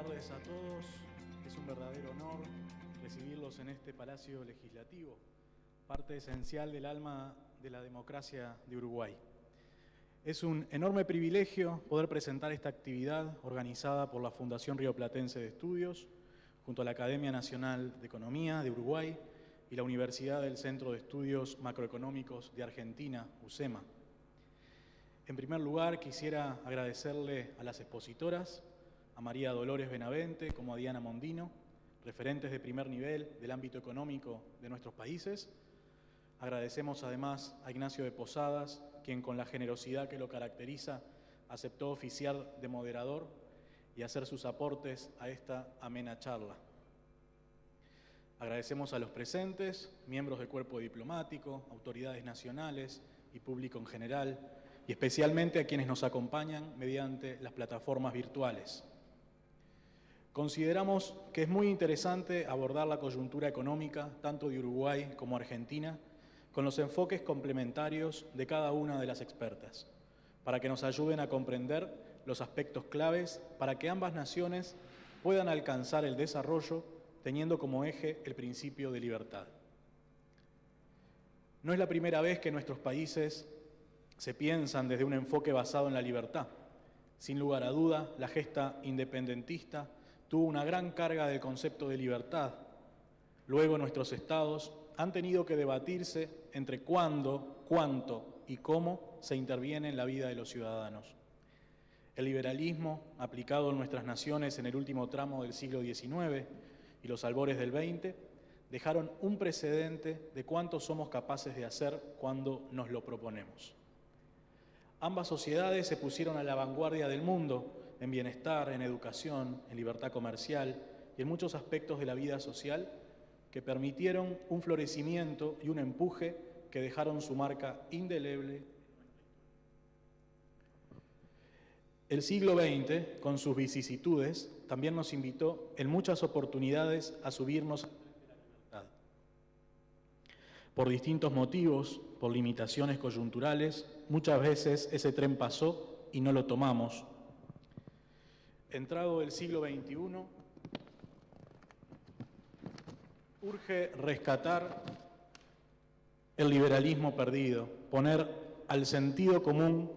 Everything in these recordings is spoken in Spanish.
tardes a todos. Es un verdadero honor recibirlos en este Palacio Legislativo, parte esencial del alma de la democracia de Uruguay. Es un enorme privilegio poder presentar esta actividad organizada por la Fundación Rioplatense de Estudios, junto a la Academia Nacional de Economía de Uruguay y la Universidad del Centro de Estudios Macroeconómicos de Argentina, UCEMA. En primer lugar, quisiera agradecerle a las expositoras, a María Dolores Benavente como a Diana Mondino, referentes de primer nivel del ámbito económico de nuestros países. Agradecemos además a Ignacio de Posadas, quien con la generosidad que lo caracteriza aceptó oficiar de moderador y hacer sus aportes a esta amena charla. Agradecemos a los presentes, miembros del cuerpo diplomático, autoridades nacionales y público en general, y especialmente a quienes nos acompañan mediante las plataformas virtuales. Consideramos que es muy interesante abordar la coyuntura económica, tanto de Uruguay como Argentina, con los enfoques complementarios de cada una de las expertas, para que nos ayuden a comprender los aspectos claves para que ambas naciones puedan alcanzar el desarrollo teniendo como eje el principio de libertad. No es la primera vez que nuestros países se piensan desde un enfoque basado en la libertad. Sin lugar a duda, la gesta independentista tuvo una gran carga del concepto de libertad. Luego nuestros estados han tenido que debatirse entre cuándo, cuánto y cómo se interviene en la vida de los ciudadanos. El liberalismo, aplicado en nuestras naciones en el último tramo del siglo XIX y los albores del XX, dejaron un precedente de cuánto somos capaces de hacer cuando nos lo proponemos. Ambas sociedades se pusieron a la vanguardia del mundo en bienestar, en educación, en libertad comercial y en muchos aspectos de la vida social que permitieron un florecimiento y un empuje que dejaron su marca indeleble. El siglo XX, con sus vicisitudes, también nos invitó en muchas oportunidades a subirnos a la libertad. Por distintos motivos, por limitaciones coyunturales, muchas veces ese tren pasó y no lo tomamos. Entrado el siglo XXI, urge rescatar el liberalismo perdido, poner al sentido común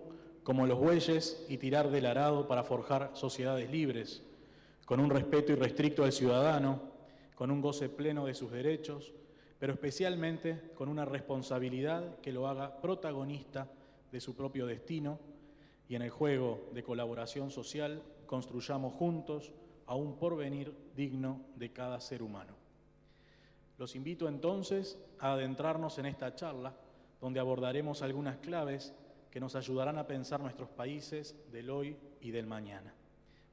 como los bueyes y tirar del arado para forjar sociedades libres, con un respeto irrestricto al ciudadano, con un goce pleno de sus derechos, pero especialmente con una responsabilidad que lo haga protagonista de su propio destino, y en el juego de colaboración social construyamos juntos a un porvenir digno de cada ser humano. Los invito entonces a adentrarnos en esta charla, donde abordaremos algunas claves que nos ayudarán a pensar nuestros países del hoy y del mañana.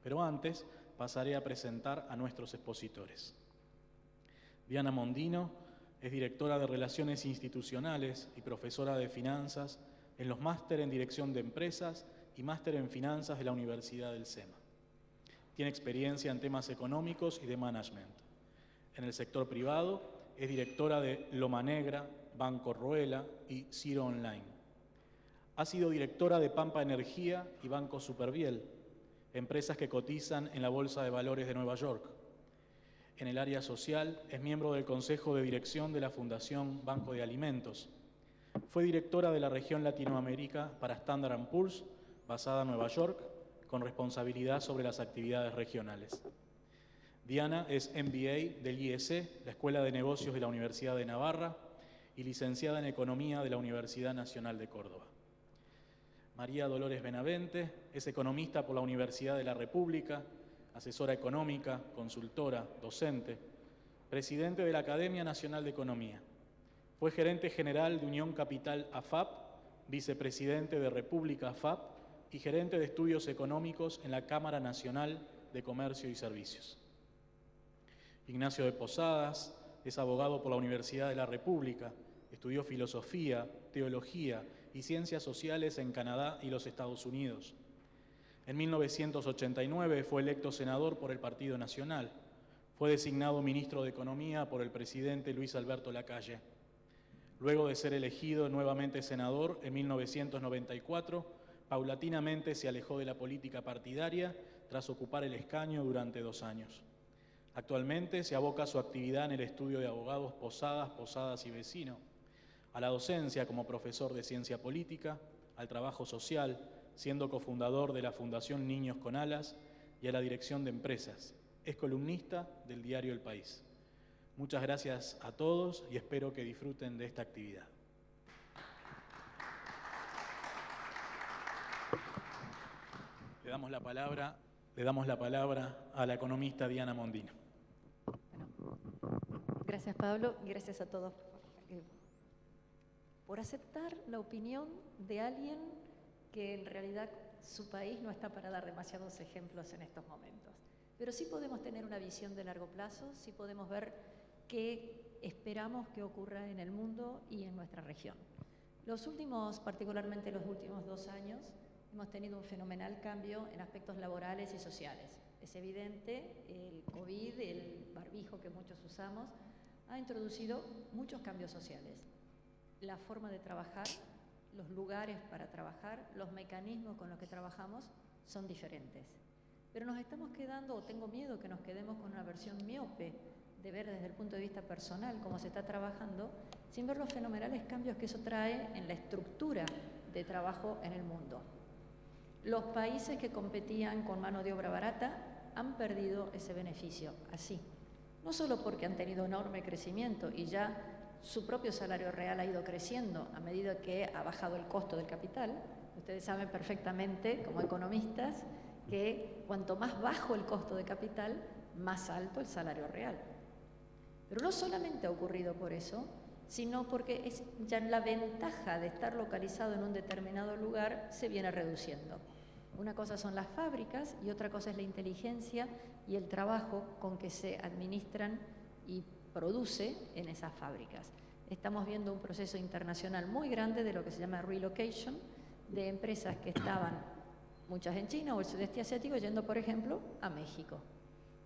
Pero antes pasaré a presentar a nuestros expositores. Diana Mondino es directora de Relaciones Institucionales y profesora de Finanzas en los máster en Dirección de Empresas y máster en Finanzas de la Universidad del CEMA. Tiene experiencia en temas económicos y de management. En el sector privado es directora de Loma Negra, Banco Roela y Ciro Online. Ha sido directora de Pampa Energía y Banco Superviel, empresas que cotizan en la Bolsa de Valores de Nueva York. En el área social es miembro del Consejo de Dirección de la Fundación Banco de Alimentos. Fue directora de la región Latinoamérica para Standard & Poor's, basada en Nueva York, con responsabilidad sobre las actividades regionales. Diana es MBA del IEC, la Escuela de Negocios de la Universidad de Navarra, y licenciada en Economía de la Universidad Nacional de Córdoba. María Dolores Benavente es economista por la Universidad de la República, asesora económica, consultora, docente, presidente de la Academia Nacional de Economía. Fue gerente general de Unión Capital AFAP, vicepresidente de República AFAP y gerente de estudios económicos en la Cámara Nacional de Comercio y Servicios. Ignacio de Posadas es abogado por la Universidad de la República, estudió filosofía, teología y ciencias sociales en Canadá y los Estados Unidos. En 1989 fue electo senador por el Partido Nacional. Fue designado ministro de Economía por el presidente Luis Alberto Lacalle. Luego de ser elegido nuevamente senador en 1994, Paulatinamente se alejó de la política partidaria tras ocupar el escaño durante 2 años. Actualmente se aboca a su actividad en el estudio de abogados Posadas y Vecino, a la docencia como profesor de ciencia política, al trabajo social, siendo cofundador de la Fundación Niños con Alas y a la dirección de empresas. Es columnista del diario El País. Muchas gracias a todos y espero que disfruten de esta actividad. Le damos la palabra a la economista Diana Mondino. Bueno, gracias Pablo y gracias a todos por aceptar la opinión de alguien que en realidad su país no está para dar demasiados ejemplos en estos momentos. Pero sí podemos tener una visión de largo plazo, sí podemos ver qué esperamos que ocurra en el mundo y en nuestra región. Particularmente los últimos 2 años, hemos tenido un fenomenal cambio en aspectos laborales y sociales. Es evidente, el COVID, el barbijo que muchos usamos, ha introducido muchos cambios sociales. La forma de trabajar, los lugares para trabajar, los mecanismos con los que trabajamos son diferentes. Pero nos estamos quedando, o tengo miedo que nos quedemos con una versión miope de ver desde el punto de vista personal cómo se está trabajando, sin ver los fenomenales cambios que eso trae en la estructura de trabajo en el mundo. Los países que competían con mano de obra barata han perdido ese beneficio, así. No solo porque han tenido enorme crecimiento y ya su propio salario real ha ido creciendo a medida que ha bajado el costo del capital. Ustedes saben perfectamente, como economistas, que cuanto más bajo el costo de capital, más alto el salario real. Pero no solamente ha ocurrido por eso, sino porque ya la ventaja de estar localizado en un determinado lugar se viene reduciendo. Una cosa son las fábricas y otra cosa es la inteligencia y el trabajo con que se administran y produce en esas fábricas. Estamos viendo un proceso internacional muy grande de lo que se llama relocation, de empresas que estaban, muchas en China o el sudeste asiático, yendo, por ejemplo, a México.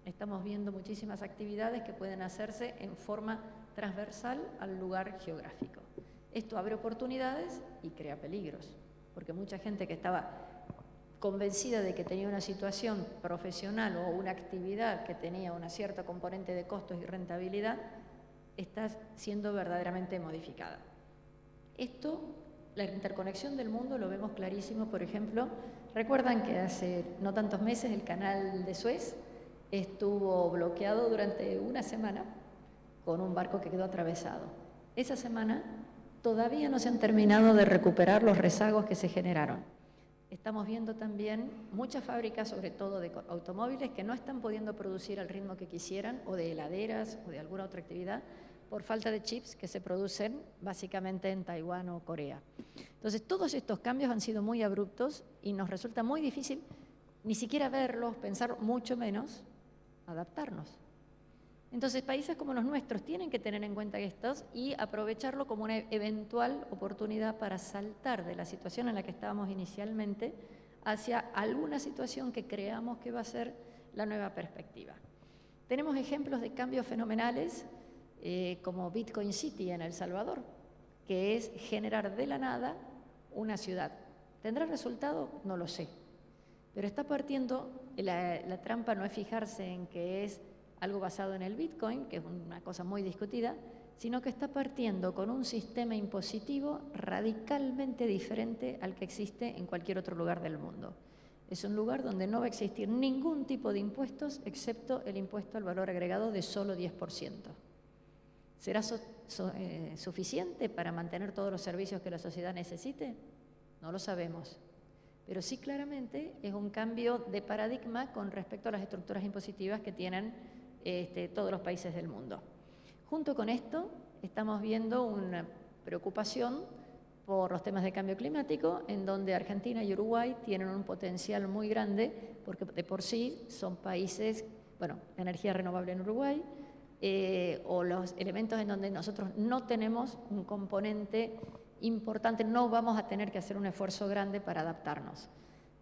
Estamos viendo muchísimas actividades que pueden hacerse en forma transversal al lugar geográfico. Esto abre oportunidades y crea peligros, porque mucha gente que estaba convencida de que tenía una situación profesional o una actividad que tenía una cierta componente de costos y rentabilidad, está siendo verdaderamente modificada. Esto, la interconexión del mundo, lo vemos clarísimo. Por ejemplo, recuerdan que hace no tantos meses el canal de Suez estuvo bloqueado durante una semana con un barco que quedó atravesado. Esa semana todavía no se han terminado de recuperar los rezagos que se generaron. Estamos viendo también muchas fábricas, sobre todo de automóviles, que no están pudiendo producir al ritmo que quisieran, o de heladeras o de alguna otra actividad, por falta de chips que se producen básicamente en Taiwán o Corea. Entonces, todos estos cambios han sido muy abruptos y nos resulta muy difícil ni siquiera verlos, pensar, mucho menos adaptarnos. Entonces, países como los nuestros tienen que tener en cuenta estos y aprovecharlo como una eventual oportunidad para saltar de la situación en la que estábamos inicialmente hacia alguna situación que creamos que va a ser la nueva perspectiva. Tenemos ejemplos de cambios fenomenales como Bitcoin City en El Salvador, que es generar de la nada una ciudad. ¿Tendrá resultado? No lo sé. Pero está partiendo, la trampa no es fijarse en que es algo basado en el Bitcoin, que es una cosa muy discutida, sino que está partiendo con un sistema impositivo radicalmente diferente al que existe en cualquier otro lugar del mundo. Es un lugar donde no va a existir ningún tipo de impuestos excepto el impuesto al valor agregado de solo 10%. ¿Será suficiente para mantener todos los servicios que la sociedad necesite? No lo sabemos. Pero sí, claramente es un cambio de paradigma con respecto a las estructuras impositivas que tienen todos los países del mundo. Junto con esto, estamos viendo una preocupación por los temas de cambio climático, en donde Argentina y Uruguay tienen un potencial muy grande, porque de por sí son países, bueno, energía renovable en Uruguay, o los elementos en donde nosotros no tenemos un componente importante, no vamos a tener que hacer un esfuerzo grande para adaptarnos.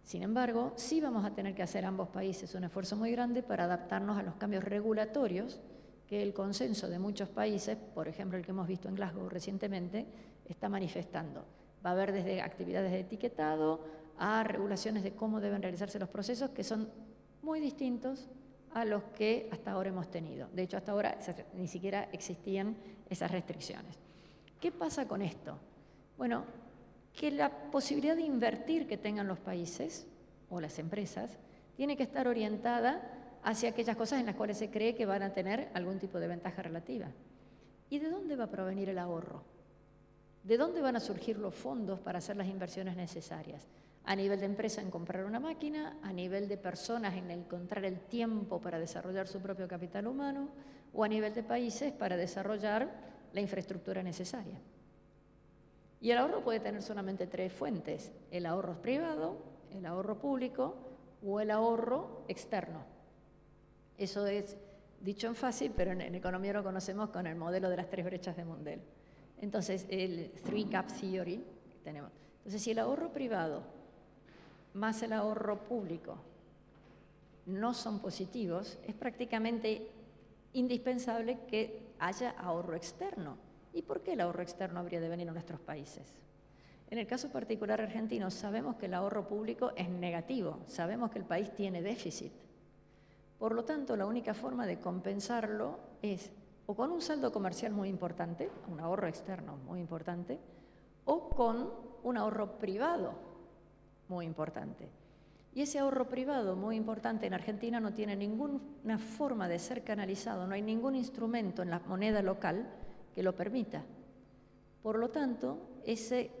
Sin embargo, sí vamos a tener que hacer ambos países un esfuerzo muy grande para adaptarnos a los cambios regulatorios que el consenso de muchos países, por ejemplo el que hemos visto en Glasgow recientemente, está manifestando. Va a haber desde actividades de etiquetado a regulaciones de cómo deben realizarse los procesos que son muy distintos a los que hasta ahora hemos tenido. De hecho, hasta ahora ni siquiera existían esas restricciones. ¿Qué pasa con esto? Bueno, que la posibilidad de invertir que tengan los países o las empresas tiene que estar orientada hacia aquellas cosas en las cuales se cree que van a tener algún tipo de ventaja relativa. ¿Y de dónde va a provenir el ahorro? ¿De dónde van a surgir los fondos para hacer las inversiones necesarias? A nivel de empresa en comprar una máquina, a nivel de personas en encontrar el tiempo para desarrollar su propio capital humano, o a nivel de países para desarrollar la infraestructura necesaria. Y el ahorro puede tener solamente tres fuentes: el ahorro privado, el ahorro público o el ahorro externo. Eso es dicho en fácil, pero en economía lo conocemos con el modelo de las tres brechas de Mundell. Entonces, el Three Gap Theory que tenemos. Entonces, si el ahorro privado más el ahorro público no son positivos, es prácticamente indispensable que haya ahorro externo. ¿Y por qué el ahorro externo habría de venir a nuestros países? En el caso particular argentino, sabemos que el ahorro público es negativo, sabemos que el país tiene déficit. Por lo tanto, la única forma de compensarlo es o con un saldo comercial muy importante, un ahorro externo muy importante, o con un ahorro privado muy importante. Y ese ahorro privado muy importante en Argentina no tiene ninguna forma de ser canalizado, no hay ningún instrumento en la moneda local que lo permita. Por lo tanto, ese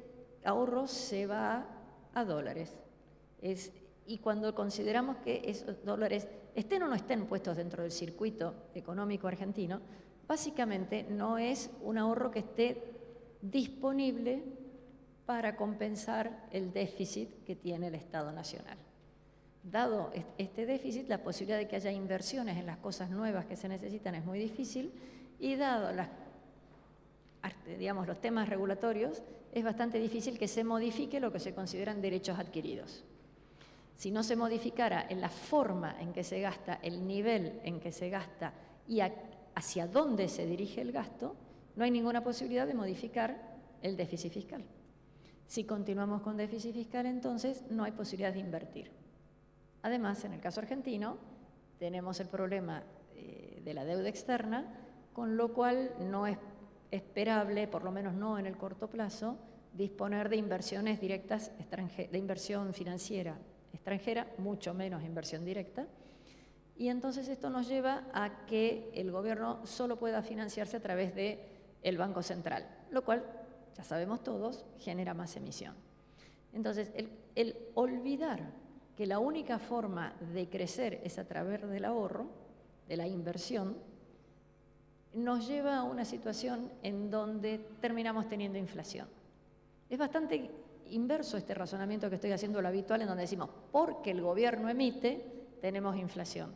ahorro se va a dólares. Y cuando consideramos que esos dólares estén o no estén puestos dentro del circuito económico argentino, básicamente no es un ahorro que esté disponible para compensar el déficit que tiene el Estado Nacional. Dado este déficit, la posibilidad de que haya inversiones en las cosas nuevas que se necesitan es muy difícil, y dado los temas regulatorios, es bastante difícil que se modifique lo que se consideran derechos adquiridos. Si no se modificara en la forma en que se gasta, el nivel en que se gasta y hacia dónde se dirige el gasto, no hay ninguna posibilidad de modificar el déficit fiscal. Si continuamos con déficit fiscal, entonces no hay posibilidad de invertir. Además, en el caso argentino, tenemos el problema de la deuda externa, con lo cual no es esperable, por lo menos no en el corto plazo, disponer de inversiones directas de inversión financiera extranjera, mucho menos inversión directa. Y entonces esto nos lleva a que el gobierno solo pueda financiarse a través del Banco Central, lo cual, ya sabemos todos, genera más emisión. Entonces, el olvidar que la única forma de crecer es a través del ahorro, de la inversión, nos lleva a una situación en donde terminamos teniendo inflación. Es bastante inverso este razonamiento que estoy haciendo, lo habitual, en donde decimos, porque el gobierno emite, tenemos inflación.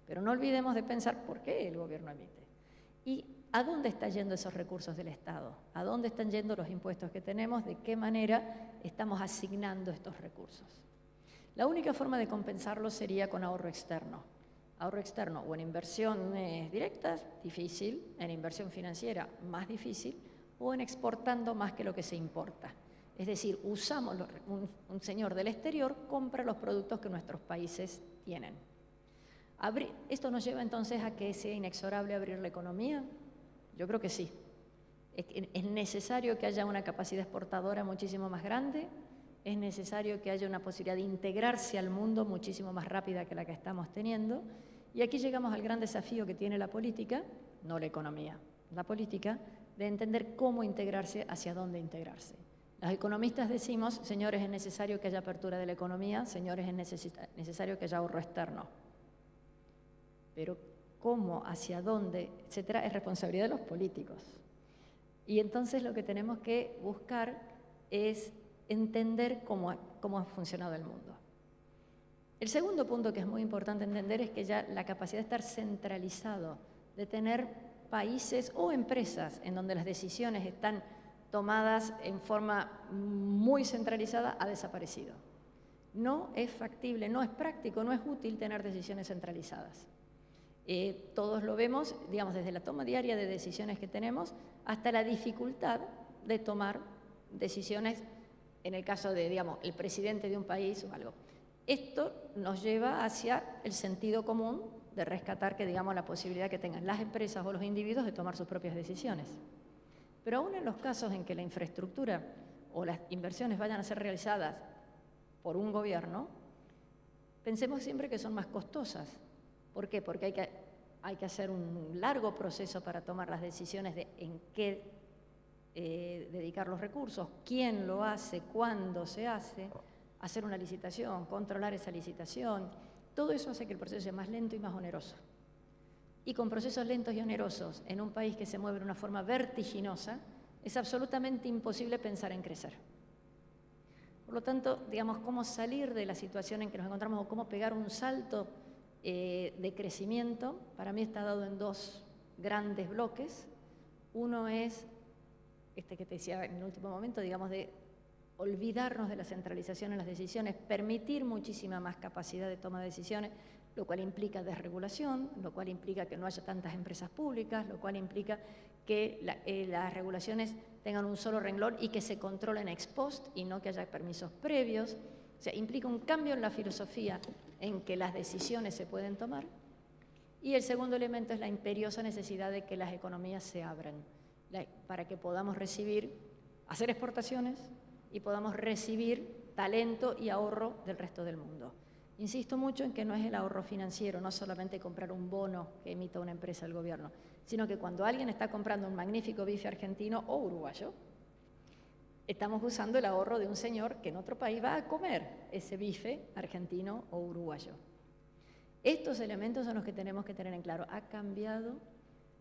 Pero no olvidemos de pensar por qué el gobierno emite. ¿Y a dónde están yendo esos recursos del Estado? ¿A dónde están yendo los impuestos que tenemos? ¿De qué manera estamos asignando estos recursos? La única forma de compensarlo sería con ahorro externo. Ahorro externo o en inversiones directas, difícil, en inversión financiera, más difícil, o en exportando más que lo que se importa. Es decir, usamos, un señor del exterior compra los productos que nuestros países tienen. ¿Esto nos lleva entonces a que sea inexorable abrir la economía? Yo creo que sí. Es necesario que haya una capacidad exportadora muchísimo más grande, es necesario que haya una posibilidad de integrarse al mundo muchísimo más rápida que la que estamos teniendo, y aquí llegamos al gran desafío que tiene la política, no la economía, la política, de entender cómo integrarse, hacia dónde integrarse. Los economistas decimos, señores, es necesario que haya apertura de la economía, señores, es necesario que haya ahorro externo. Pero cómo, hacia dónde, etcétera, es responsabilidad de los políticos. Y entonces lo que tenemos que buscar es entender cómo ha funcionado el mundo. El segundo punto que es muy importante entender es que ya la capacidad de estar centralizado, de tener países o empresas en donde las decisiones están tomadas en forma muy centralizada, ha desaparecido. No es factible, no es práctico, no es útil tener decisiones centralizadas. Todos lo vemos, digamos, desde la toma diaria de decisiones que tenemos hasta la dificultad de tomar decisiones en el caso de, digamos, el presidente de un país o algo. Esto nos lleva hacia el sentido común de rescatar que, digamos, la posibilidad que tengan las empresas o los individuos de tomar sus propias decisiones. Pero aún en los casos en que la infraestructura o las inversiones vayan a ser realizadas por un gobierno, pensemos siempre que son más costosas. ¿Por qué? Porque hay que hacer un largo proceso para tomar las decisiones de en qué dedicar los recursos, quién lo hace, cuándo se hace, hacer una licitación, controlar esa licitación. Todo eso hace que el proceso sea más lento y más oneroso. Y con procesos lentos y onerosos en un país que se mueve de una forma vertiginosa, es absolutamente imposible pensar en crecer. Por lo tanto, digamos, cómo salir de la situación en que nos encontramos o cómo pegar un salto de crecimiento, para mí está dado en dos grandes bloques. Uno es, este que te decía en el último momento, digamos, de olvidarnos de la centralización en las decisiones, permitir muchísima más capacidad de toma de decisiones, lo cual implica desregulación, lo cual implica que no haya tantas empresas públicas, lo cual implica que las regulaciones tengan un solo renglón y que se controlen ex post y no que haya permisos previos. O sea, implica un cambio en la filosofía en que las decisiones se pueden tomar. Y el segundo elemento es la imperiosa necesidad de que las economías se abran para que podamos hacer exportaciones y podamos recibir talento y ahorro del resto del mundo. Insisto mucho en que no es el ahorro financiero, no solamente comprar un bono que emita una empresa del gobierno, sino que cuando alguien está comprando un magnífico bife argentino o uruguayo, estamos usando el ahorro de un señor que en otro país va a comer ese bife argentino o uruguayo. Estos elementos son los que tenemos que tener en claro. Ha cambiado,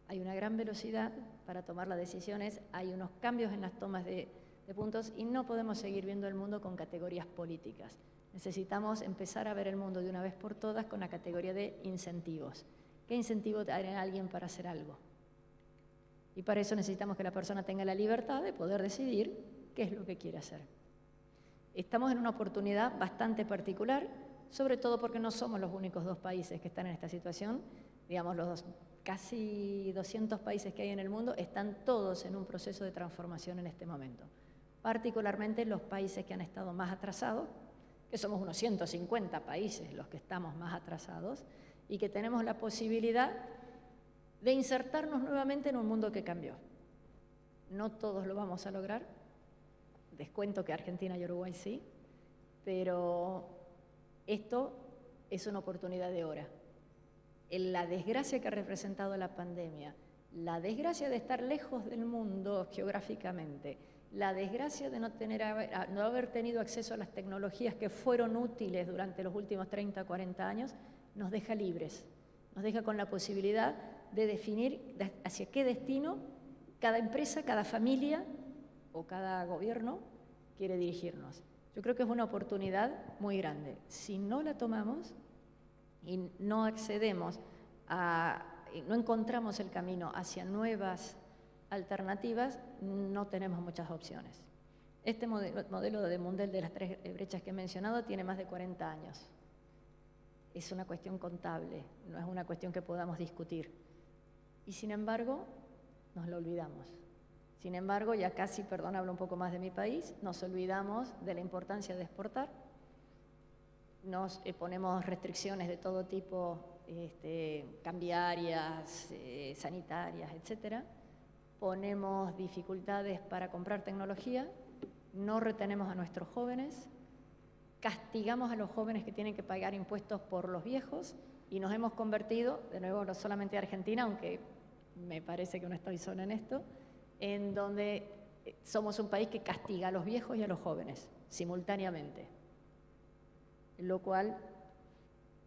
hay una gran velocidad para tomar las decisiones, hay unos cambios en las tomas de puntos y no podemos seguir viendo el mundo con categorías políticas. Necesitamos empezar a ver el mundo de una vez por todas con la categoría de incentivos. ¿Qué incentivo tiene alguien para hacer algo? Y para eso necesitamos que la persona tenga la libertad de poder decidir qué es lo que quiere hacer. Estamos en una oportunidad bastante particular, sobre todo porque no somos los únicos dos países que están en esta situación. Digamos, los casi 200 países que hay en el mundo están todos en un proceso de transformación en este momento. Particularmente los países que han estado más atrasados, que somos unos 150 países los que estamos más atrasados y que tenemos la posibilidad de insertarnos nuevamente en un mundo que cambió. No todos lo vamos a lograr, descuento que Argentina y Uruguay sí, pero esto es una oportunidad de hora. La desgracia que ha representado la pandemia, la desgracia de estar lejos del mundo geográficamente, la desgracia de no haber tenido acceso a las tecnologías que fueron útiles durante los últimos 30, 40 años, nos deja libres, nos deja con la posibilidad de definir hacia qué destino cada empresa, cada familia o cada gobierno quiere dirigirnos. Yo creo que es una oportunidad muy grande. Si no la tomamos y no accedemos no encontramos el camino hacia nuevas alternativas, no tenemos muchas opciones. Este modelo de Mundell de las 3 brechas que he mencionado tiene más de 40 años. Es una cuestión contable, no es una cuestión que podamos discutir. Y sin embargo, nos lo olvidamos. Sin embargo, ya casi, perdón, hablo un poco más de mi país, nos olvidamos de la importancia de exportar. Nos ponemos restricciones de todo tipo, cambiarias, sanitarias, etcétera. Ponemos dificultades para comprar tecnología, no retenemos a nuestros jóvenes, castigamos a los jóvenes que tienen que pagar impuestos por los viejos y nos hemos convertido, de nuevo no solamente Argentina, aunque me parece que no estoy sola en esto, en donde somos un país que castiga a los viejos y a los jóvenes simultáneamente, lo cual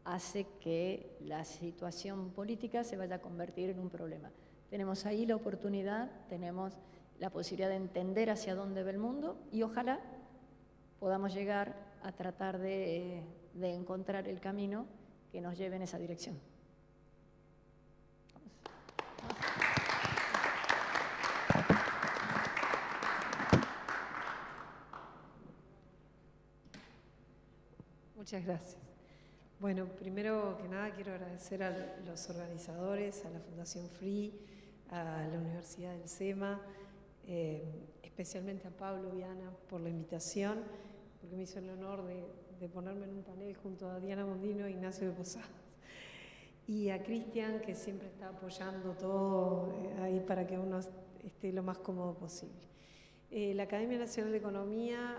hace que la situación política se vaya a convertir en un problema. Tenemos ahí la oportunidad, tenemos la posibilidad de entender hacia dónde va el mundo y ojalá podamos llegar a tratar de encontrar el camino que nos lleve en esa dirección. Muchas gracias. Bueno, primero que nada quiero agradecer a los organizadores, a la Fundación FREE, a la Universidad del SEMA, especialmente a Pablo Viana por la invitación, porque me hizo el honor de ponerme en un panel junto a Diana Mondino e Ignacio de Posadas. Y a Cristian, que siempre está apoyando todo ahí para que uno esté lo más cómodo posible. La Academia Nacional de Economía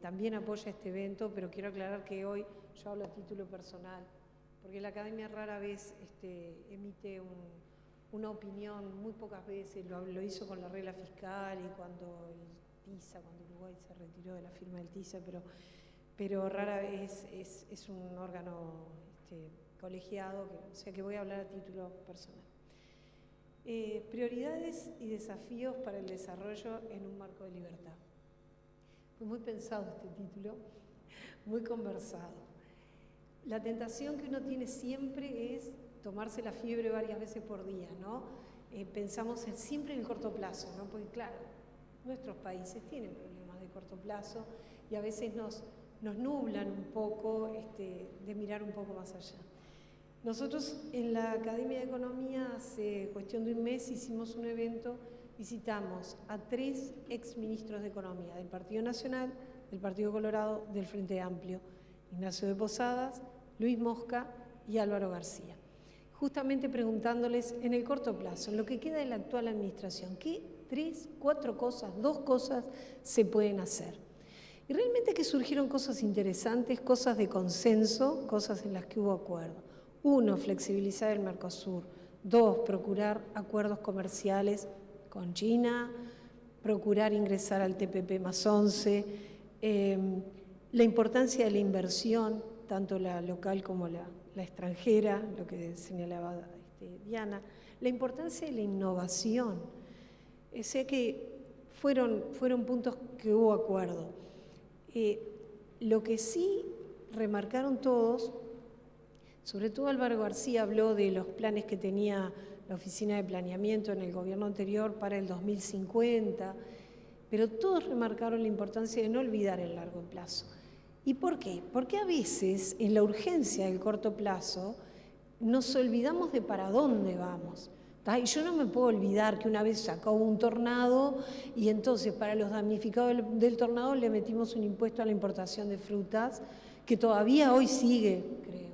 también apoya este evento, pero quiero aclarar que hoy yo hablo a título personal, porque la Academia rara vez emite una opinión, muy pocas veces, lo hizo con la regla fiscal y cuando el TISA, cuando Uruguay se retiró de la firma del TISA, pero rara vez es un órgano colegiado, o sea que voy a hablar a título personal. Prioridades y desafíos para el desarrollo en un marco de libertad. Fue muy pensado este título, muy conversado. La tentación que uno tiene siempre es tomarse la fiebre varias veces por día, ¿no? Pensamos siempre en el corto plazo, ¿no? Porque claro, nuestros países tienen problemas de corto plazo y a veces nos nublan un poco de mirar un poco más allá. Nosotros en la Academia de Economía hace cuestión de un mes hicimos un evento, visitamos a 3 exministros de Economía del Partido Nacional, del Partido Colorado, del Frente Amplio, Ignacio de Posadas, Luis Mosca y Álvaro García. Justamente preguntándoles en el corto plazo, en lo que queda de la actual administración, ¿qué 3, 4 cosas, 2 cosas se pueden hacer? Y realmente que surgieron cosas interesantes, cosas de consenso, cosas en las que hubo acuerdo. 1, flexibilizar el Mercosur. 2, procurar acuerdos comerciales con China, procurar ingresar al TPP+11, la importancia de la inversión, tanto la local como la extranjera, lo que señalaba Diana, la importancia de la innovación. Sé que fueron puntos que hubo acuerdo. Lo que sí remarcaron todos, sobre todo Álvaro García habló de los planes que tenía la Oficina de Planeamiento en el gobierno anterior para el 2050, pero todos remarcaron la importancia de no olvidar el largo plazo. ¿Y por qué? Porque a veces en la urgencia del corto plazo nos olvidamos de para dónde vamos. Y yo no me puedo olvidar que una vez sacó un tornado y entonces para los damnificados del tornado le metimos un impuesto a la importación de frutas que todavía hoy sigue, creo.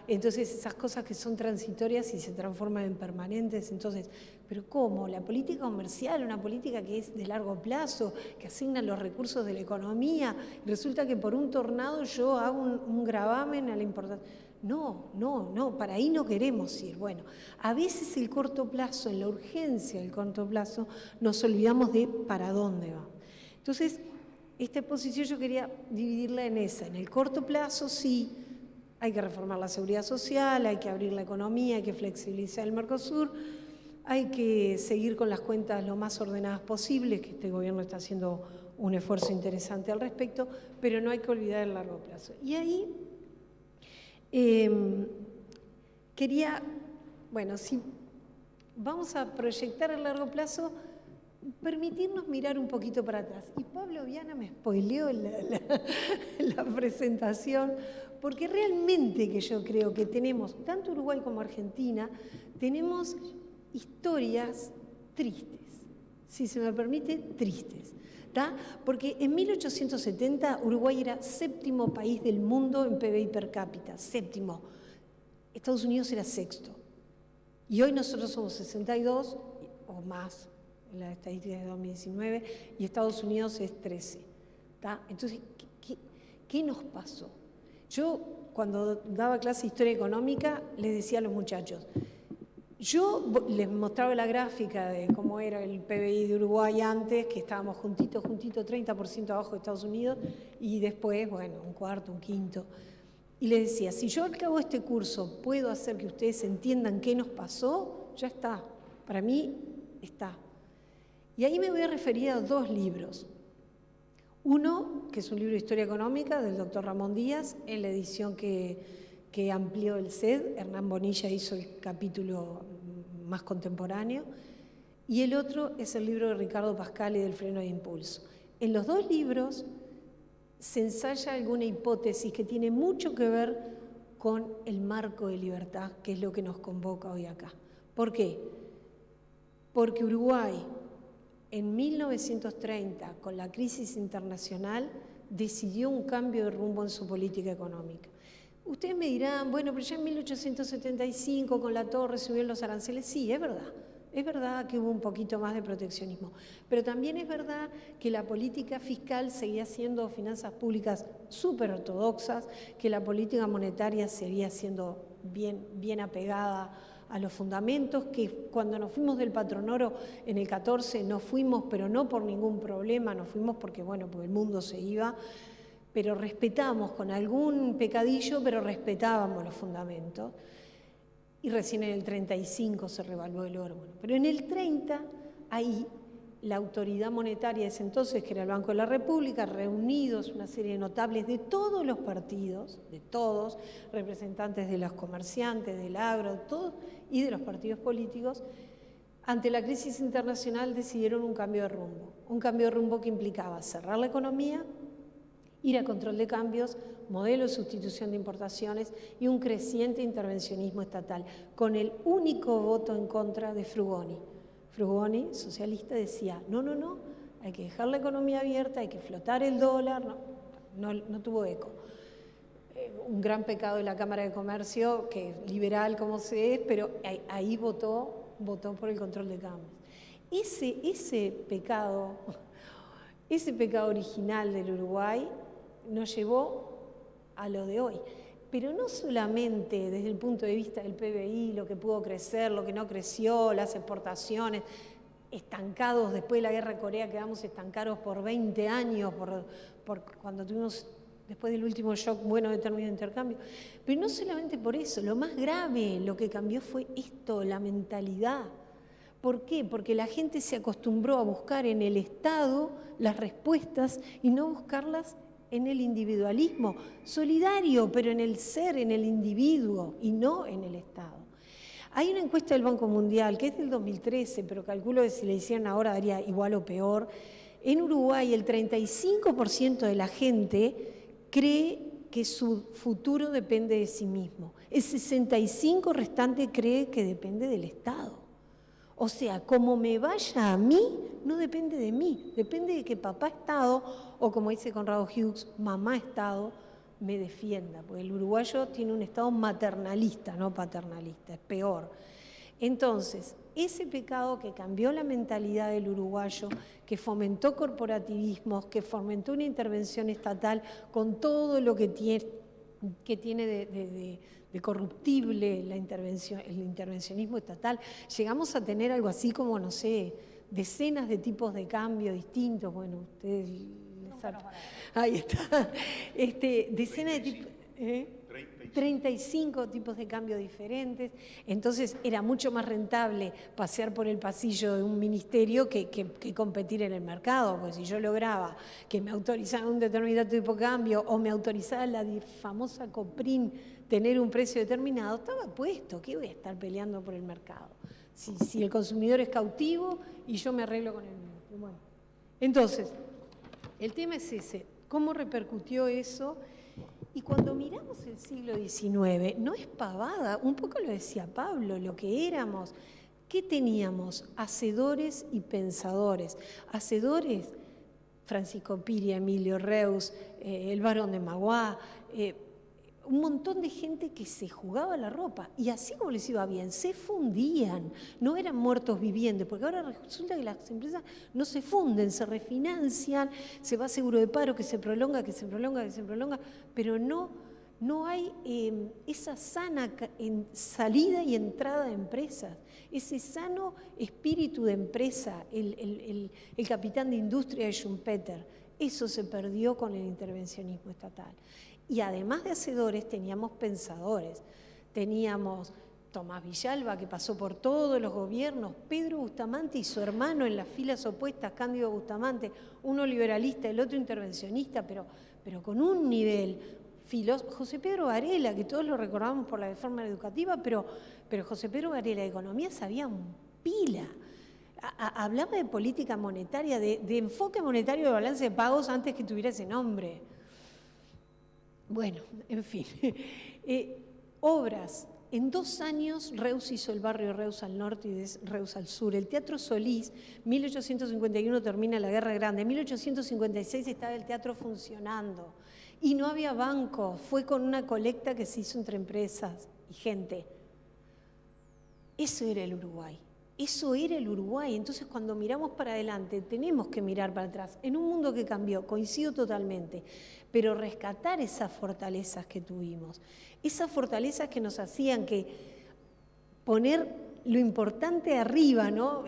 Entonces esas cosas que son transitorias y se transforman en permanentes, entonces, pero ¿cómo? La política comercial, una política que es de largo plazo, que asigna los recursos de la economía, y resulta que por un tornado yo hago un gravamen a la importación. No, para ahí no queremos ir. Bueno, a veces el corto plazo, en la urgencia del corto plazo, nos olvidamos de para dónde va. Entonces, esta exposición yo quería dividirla en esa. En el corto plazo, sí, hay que reformar la seguridad social, hay que abrir la economía, hay que flexibilizar el Mercosur, hay que seguir con las cuentas lo más ordenadas posibles, que este gobierno está haciendo un esfuerzo interesante al respecto, pero no hay que olvidar el largo plazo. Y ahí quería, bueno, si vamos a proyectar el largo plazo, permitirnos mirar un poquito para atrás. Y Pablo Viana me spoileó la presentación, porque realmente que yo creo que tenemos, tanto Uruguay como Argentina, tenemos historias tristes, si se me permite, tristes. Porque en 1870 Uruguay era 7º país del mundo en PBI per cápita, 7º. Estados Unidos era 6º. Y hoy nosotros somos 62 o más, en la estadística de 2019, y Estados Unidos es 13. Entonces, ¿qué nos pasó? Yo, cuando daba clase de historia económica, les decía a los muchachos, yo les mostraba la gráfica de cómo era el PBI de Uruguay antes, que estábamos juntito, 30% abajo de Estados Unidos, y después, bueno, un cuarto, un quinto. Y les decía, si yo al cabo de este curso puedo hacer que ustedes entiendan qué nos pasó, ya está. Para mí, está. Y ahí me voy a referir a 2 libros. Uno, que es un libro de historia económica del doctor Ramón Díaz, en la edición que amplió el CED, Hernán Bonilla hizo el capítulo más contemporáneo, y el otro es el libro de Ricardo Pascali del freno de impulso. En los 2 libros se ensaya alguna hipótesis que tiene mucho que ver con el marco de libertad, que es lo que nos convoca hoy acá. ¿Por qué? Porque Uruguay en 1930, con la crisis internacional, decidió un cambio de rumbo en su política económica. Ustedes me dirán, bueno, pero ya en 1875 con la Torre subieron los aranceles. Sí, es verdad que hubo un poquito más de proteccionismo, pero también es verdad que la política fiscal seguía siendo finanzas públicas súper ortodoxas, que la política monetaria seguía siendo bien apegada a los fundamentos, que cuando nos fuimos del patronoro en el 14 nos fuimos, pero no por ningún problema, nos fuimos porque, bueno, porque el mundo se iba, pero respetamos con algún pecadillo, pero respetábamos los fundamentos. Y recién en el 35 se revaluó el oro. Bueno, pero en el 30, ahí la autoridad monetaria de ese entonces, que era el Banco de la República, reunidos una serie de notables de todos los partidos, de todos, representantes de los comerciantes, del agro, todos, y de los partidos políticos, ante la crisis internacional decidieron un cambio de rumbo que implicaba cerrar la economía, ir a control de cambios, modelo de sustitución de importaciones y un creciente intervencionismo estatal, con el único voto en contra de Frugoni. Frugoni, socialista, decía, no, hay que dejar la economía abierta, hay que flotar el dólar, no tuvo eco. Un gran pecado de la Cámara de Comercio, que es liberal como se es, pero ahí votó por el control de cambios. Ese pecado original del Uruguay nos llevó a lo de hoy, pero no solamente desde el punto de vista del PBI, lo que pudo crecer, lo que no creció, las exportaciones, estancados después de la guerra de Corea, quedamos estancados por 20 años, por cuando tuvimos, después del último shock bueno de término de intercambio, pero no solamente por eso, lo más grave, lo que cambió fue esto, la mentalidad. ¿Por qué? Porque la gente se acostumbró a buscar en el Estado las respuestas y no buscarlas en el individualismo, solidario, pero en el ser, en el individuo y no en el Estado. Hay una encuesta del Banco Mundial que es del 2013, pero calculo que si la hicieran ahora daría igual o peor. En Uruguay el 35% de la gente cree que su futuro depende de sí mismo. El 65% restante cree que depende del Estado. O sea, como me vaya a mí, no depende de mí, depende de que papá Estado, o como dice Conrado Hughes, mamá Estado, me defienda. Porque el uruguayo tiene un Estado maternalista, no paternalista, es peor. Entonces, ese pecado que cambió la mentalidad del uruguayo, que fomentó corporativismos, que fomentó una intervención estatal con todo lo que tiene de corruptible el intervencionismo estatal, llegamos a tener algo así como, no sé, decenas de tipos de cambio distintos. Bueno, ustedes saben. Ahí está. Decenas de tipos. 35 tipos de cambio diferentes. Entonces era mucho más rentable pasear por el pasillo de un ministerio que competir en el mercado, porque si yo lograba que me autorizaran un determinado tipo de cambio o me autorizara la famosa COPRIN tener un precio determinado, estaba puesto. ¿Qué voy a estar peleando por el mercado? Si el consumidor es cautivo y yo me arreglo con el ministro. Bueno, entonces, el tema es ese. ¿Cómo repercutió eso? Y cuando miramos el siglo XIX, no es pavada, un poco lo decía Pablo, lo que éramos. ¿Qué teníamos? Hacedores y pensadores. Hacedores, Francisco Piria, Emilio Reus, el Barón de Maguá, un montón de gente que se jugaba la ropa, y así como les iba bien, se fundían, no eran muertos vivientes, porque ahora resulta que las empresas no se funden, se refinancian, se va seguro de paro, que se prolonga, pero no hay esa sana salida y entrada de empresas, ese sano espíritu de empresa, el capitán de industria de Schumpeter, eso se perdió con el intervencionismo estatal. Y además de hacedores teníamos pensadores, teníamos Tomás Villalba, que pasó por todos los gobiernos, Pedro Bustamante y su hermano en las filas opuestas, Cándido Bustamante, uno liberalista, el otro intervencionista, pero con un nivel, José Pedro Varela, que todos lo recordamos por la reforma educativa, pero José Pedro Varela de economía sabía un pila. Hablaba de política monetaria, de enfoque monetario de balance de pagos antes que tuviera ese nombre. Bueno, en fin, obras En 2 años, Reus hizo el barrio Reus al norte y Reus al sur. El Teatro Solís, 1851 termina la Guerra Grande, en 1856 estaba el teatro funcionando y no había banco, fue con una colecta que se hizo entre empresas y gente. Eso era el Uruguay. Eso era el Uruguay. Entonces, cuando miramos para adelante, tenemos que mirar para atrás. En un mundo que cambió, coincido totalmente, pero rescatar esas fortalezas que tuvimos, esas fortalezas que nos hacían que poner lo importante arriba, ¿no?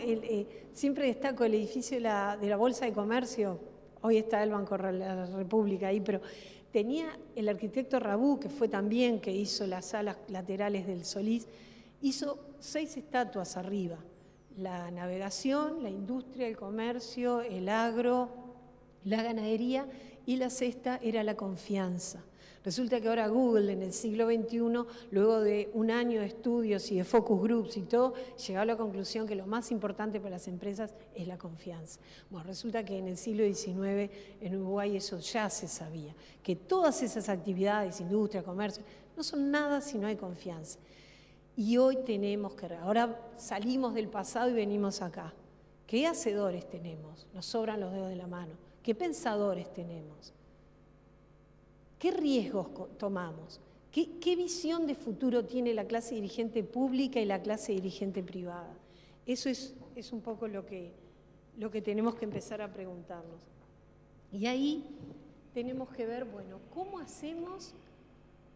Siempre destaco el edificio de la Bolsa de Comercio, hoy está el Banco de la República ahí, pero tenía el arquitecto Rabú, que fue también, que hizo las salas laterales del Solís, hizo 6 estatuas arriba. La navegación, la industria, el comercio, el agro, la ganadería, y la 6ª era la confianza. Resulta que ahora Google en el siglo XXI, luego de un año de estudios y de focus groups y todo, llegó a la conclusión que lo más importante para las empresas es la confianza. Bueno, resulta que en el siglo XIX en Uruguay eso ya se sabía, que todas esas actividades, industria, comercio, no son nada si no hay confianza. Y hoy tenemos que, ahora salimos del pasado y venimos acá. ¿Qué hacedores tenemos? Nos sobran los dedos de la mano. ¿Qué pensadores tenemos? ¿Qué riesgos tomamos? ¿Qué visión de futuro tiene la clase dirigente pública y la clase dirigente privada? Eso es un poco lo que tenemos que empezar a preguntarnos. Y ahí tenemos que ver, bueno, ¿cómo hacemos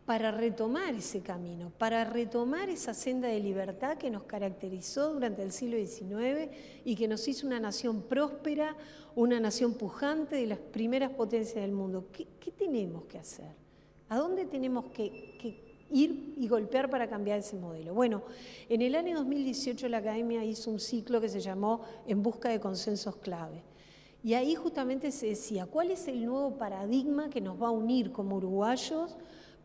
para retomar ese camino, para retomar esa senda de libertad que nos caracterizó durante el siglo XIX y que nos hizo una nación próspera, una nación pujante de las primeras potencias del mundo? ¿Qué tenemos que hacer? ¿A dónde tenemos que ir y golpear para cambiar ese modelo? Bueno, en el año 2018 la Academia hizo un ciclo que se llamó En busca de consensos clave. Y ahí justamente se decía, ¿cuál es el nuevo paradigma que nos va a unir como uruguayos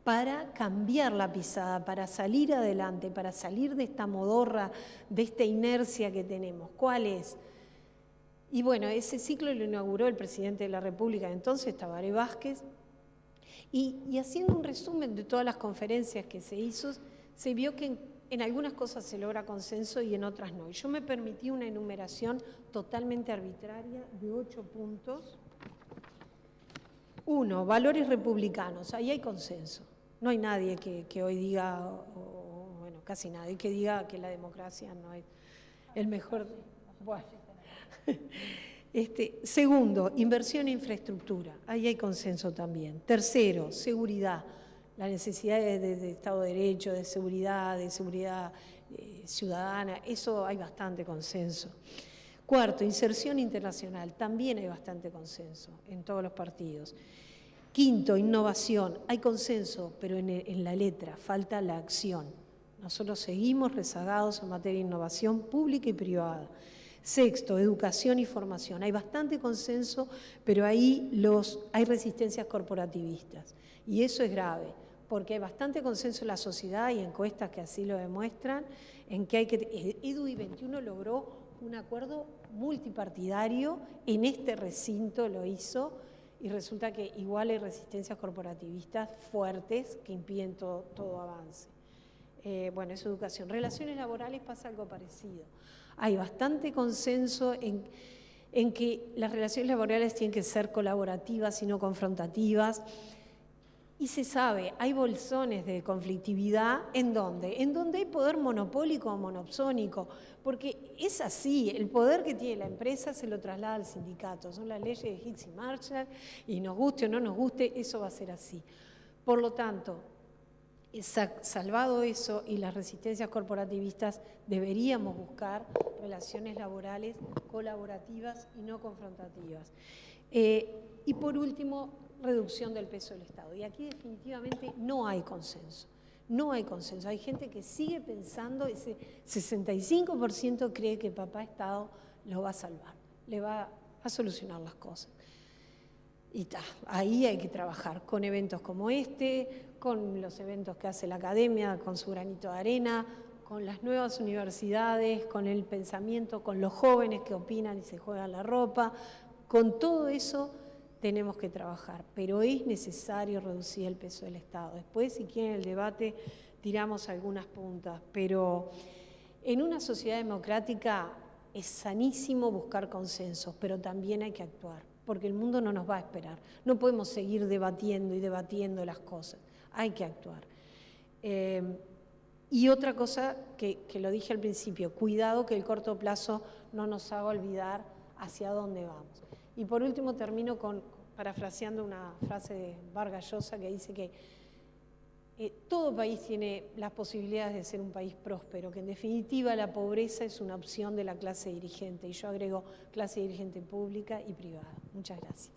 para cambiar la pisada, para salir adelante, para salir de esta modorra, de esta inercia que tenemos? ¿Cuál es? Y bueno, ese ciclo lo inauguró el presidente de la República entonces, Tabaré Vázquez, y haciendo un resumen de todas las conferencias que se hizo, se vio que en algunas cosas se logra consenso y en otras no. Y yo me permití una enumeración totalmente arbitraria de 8 puntos. 1, valores republicanos, ahí hay consenso. No hay nadie que hoy diga, bueno, casi nadie, que diga que la democracia no es el mejor. Bueno. Segundo, inversión en infraestructura, ahí hay consenso también. Tercero, seguridad, la necesidad de Estado de Derecho, de seguridad ciudadana, eso hay bastante consenso. Cuarto, inserción internacional, también hay bastante consenso en todos los partidos. Quinto, innovación, hay consenso, pero en la letra, falta la acción. Nosotros seguimos rezagados en materia de innovación pública y privada. Sexto, educación y formación, hay bastante consenso, pero ahí hay resistencias corporativistas. Y eso es grave, porque hay bastante consenso en la sociedad y encuestas que así lo demuestran, en que EDUI 21 logró un acuerdo multipartidario, en este recinto lo hizo, y resulta que igual hay resistencias corporativistas fuertes que impiden todo avance. Bueno, eso es educación. Relaciones laborales pasa algo parecido. Hay bastante consenso en que las relaciones laborales tienen que ser colaborativas y no confrontativas. Y se sabe, hay bolsones de conflictividad, ¿en dónde? En donde hay poder monopólico o monopsónico, porque es así, el poder que tiene la empresa se lo traslada al sindicato, son las leyes de Hicks y Marshall, y nos guste o no nos guste, eso va a ser así. Por lo tanto, salvado eso y las resistencias corporativistas, deberíamos buscar relaciones laborales colaborativas y no confrontativas. Y por último, reducción del peso del Estado. Y aquí definitivamente no hay consenso. No hay consenso. Hay gente que sigue pensando, ese 65% cree que papá Estado lo va a salvar, le va a solucionar las cosas. Y ahí hay que trabajar con eventos como este, con los eventos que hace la Academia, con su granito de arena, con las nuevas universidades, con el pensamiento, con los jóvenes que opinan y se juegan la ropa. Con todo eso tenemos que trabajar, pero es necesario reducir el peso del Estado. Después, si quieren el debate tiramos algunas puntas, pero en una sociedad democrática es sanísimo buscar consensos, pero también hay que actuar, porque el mundo no nos va a esperar. No podemos seguir debatiendo y debatiendo las cosas, hay que actuar. Y otra cosa que lo dije al principio, cuidado que el corto plazo no nos haga olvidar hacia dónde vamos. Y por último termino parafraseando una frase de Vargas Llosa que dice que todo país tiene las posibilidades de ser un país próspero, que en definitiva la pobreza es una opción de la clase dirigente, y yo agrego clase dirigente pública y privada. Muchas gracias.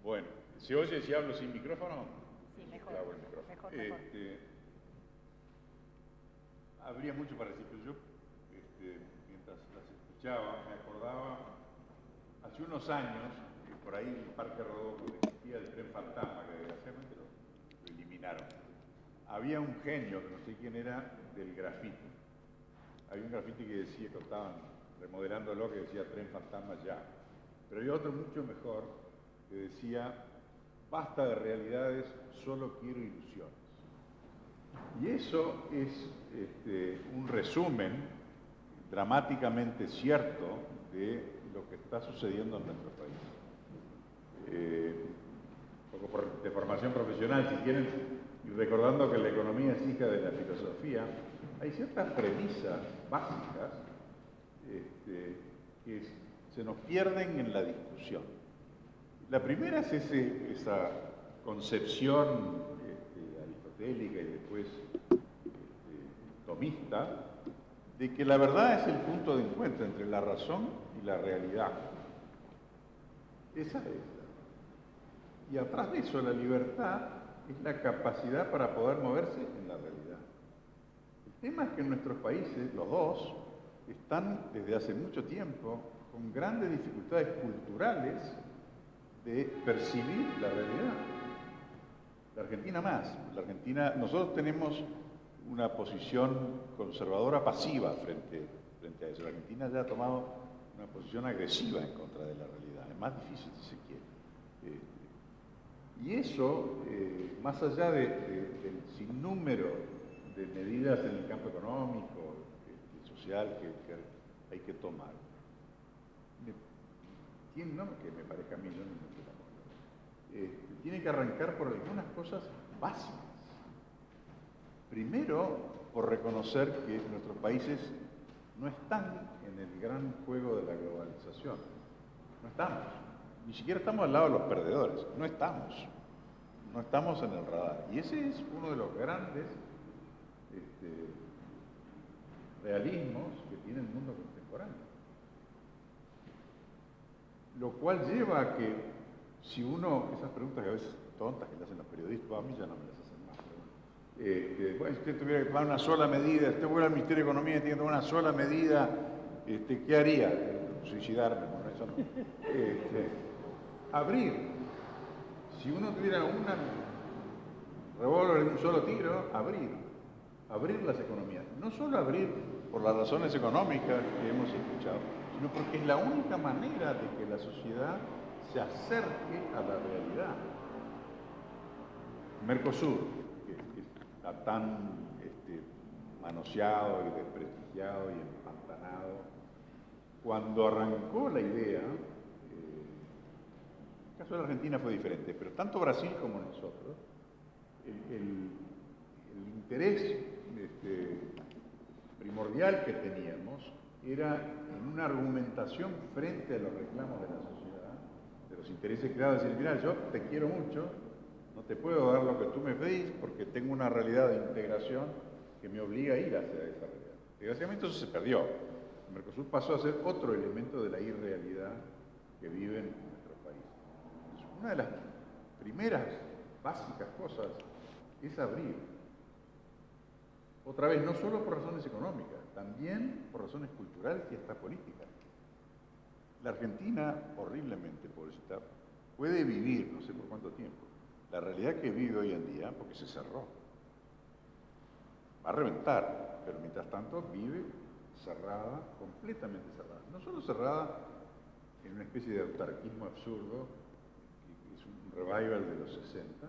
Bueno, ¿se oye si hablo sin micrófono? Sí, mejor. Claro, el micrófono. Mejor. Habría mucho para decir, pero yo, mientras las escuchaba, me acordaba, hace unos años, que por ahí en el Parque Rodó, donde existía el tren fantasma, que desgraciadamente lo eliminaron, había un genio, que no sé quién era, del grafiti. Había un grafiti que decía, que estaban remodelándolo, que decía tren fantasma ya. Pero había otro mucho mejor, que decía, basta de realidades, solo quiero ilusiones. Y eso es un resumen dramáticamente cierto de lo que está sucediendo en nuestro país. Un poco de formación profesional, si quieren, y recordando que la economía es hija de la filosofía, hay ciertas premisas básicas que se nos pierden en la discusión. La primera es esa concepción aristotélica y después tomista, de que la verdad es el punto de encuentro entre la razón y la realidad. Esa es. Y atrás de eso, la libertad es la capacidad para poder moverse en la realidad. El tema es que en nuestros países, los dos, están desde hace mucho tiempo con grandes dificultades culturales de percibir la realidad. La Argentina más. Nosotros tenemos una posición conservadora pasiva frente a eso. La Argentina ya ha tomado una posición agresiva en contra de la realidad. Es más difícil si se quiere. Y eso, más allá del sinnúmero de medidas en el campo económico y social que hay que tomar, no que me parezca a mí, yo no me tiene que arrancar por algunas cosas básicas. Primero, por reconocer que nuestros países no están en el gran juego de la globalización. No estamos. Ni siquiera estamos al lado de los perdedores. No estamos. No estamos en el radar. Y ese es uno de los grandes realismos que tiene el mundo contemporáneo. Lo cual lleva a que si esas preguntas que a veces tontas que le hacen los periodistas, a mí ya no me las hacen más, pero bueno, si usted tuviera que tomar una sola medida, usted fuera al Ministerio de Economía y tiene que tomar una sola medida, ¿qué haría? Suicidarme, bueno, eso no. Abrir. Si uno tuviera un revólver de un solo tiro, abrir las economías. No solo abrir por las razones económicas que hemos escuchado, sino porque es la única manera de que la sociedad se acerque a la realidad. Mercosur, que está tan manoseado y desprestigiado y empantanado, cuando arrancó la idea, el caso de la Argentina fue diferente, pero tanto Brasil como nosotros, el interés primordial que teníamos era en una argumentación frente a los reclamos de la sociedad, de los intereses creados, decir, mira, yo te quiero mucho, no te puedo dar lo que tú me pedís porque tengo una realidad de integración que me obliga a ir hacia esa realidad. Desgraciadamente eso se perdió. El Mercosur pasó a ser otro elemento de la irrealidad que viven en nuestro país. Entonces, una de las primeras básicas cosas es abrir. Otra vez, no solo por razones económicas, también por razones culturales y hasta políticas. La Argentina, horriblemente pobrecita, puede vivir, no sé por cuánto tiempo, la realidad que vive hoy en día porque se cerró. Va a reventar, pero mientras tanto vive cerrada, completamente cerrada. No solo cerrada en una especie de autarquismo absurdo, que es un revival de los 60,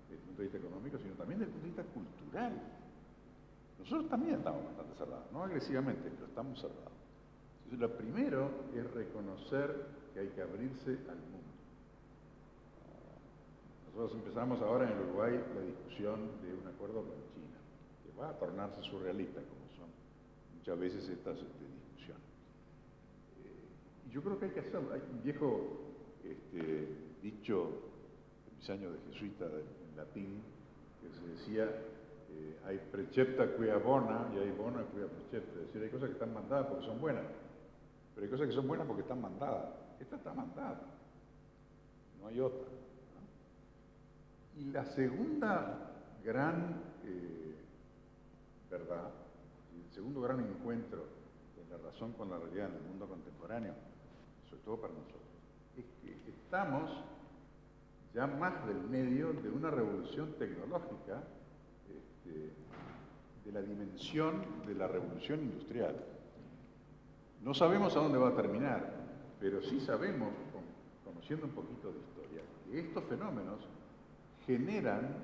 desde el punto de vista económico, sino también desde el punto de vista cultural. Nosotros también estamos bastante cerrados, no agresivamente, pero estamos cerrados. Entonces, lo primero es reconocer que hay que abrirse al mundo. Nosotros empezamos ahora en Uruguay la discusión de un acuerdo con China, que va a tornarse surrealista, como son muchas veces estas discusiones. Y yo creo que hay que hacerlo. Hay un viejo dicho de mis años de jesuita en latín, que se decía, hay precepta quia bona y hay bona quia precepta. Es decir, hay cosas que están mandadas porque son buenas, pero hay cosas que son buenas porque están mandadas. Esta está mandada, no hay otra. ¿No? Y la segunda gran verdad, el segundo gran encuentro de la razón con la realidad en el mundo contemporáneo, sobre todo para nosotros, es que estamos ya más del medio de una revolución tecnológica de la dimensión de la revolución industrial. No sabemos a dónde va a terminar, pero sí sabemos, conociendo un poquito de historia, que estos fenómenos generan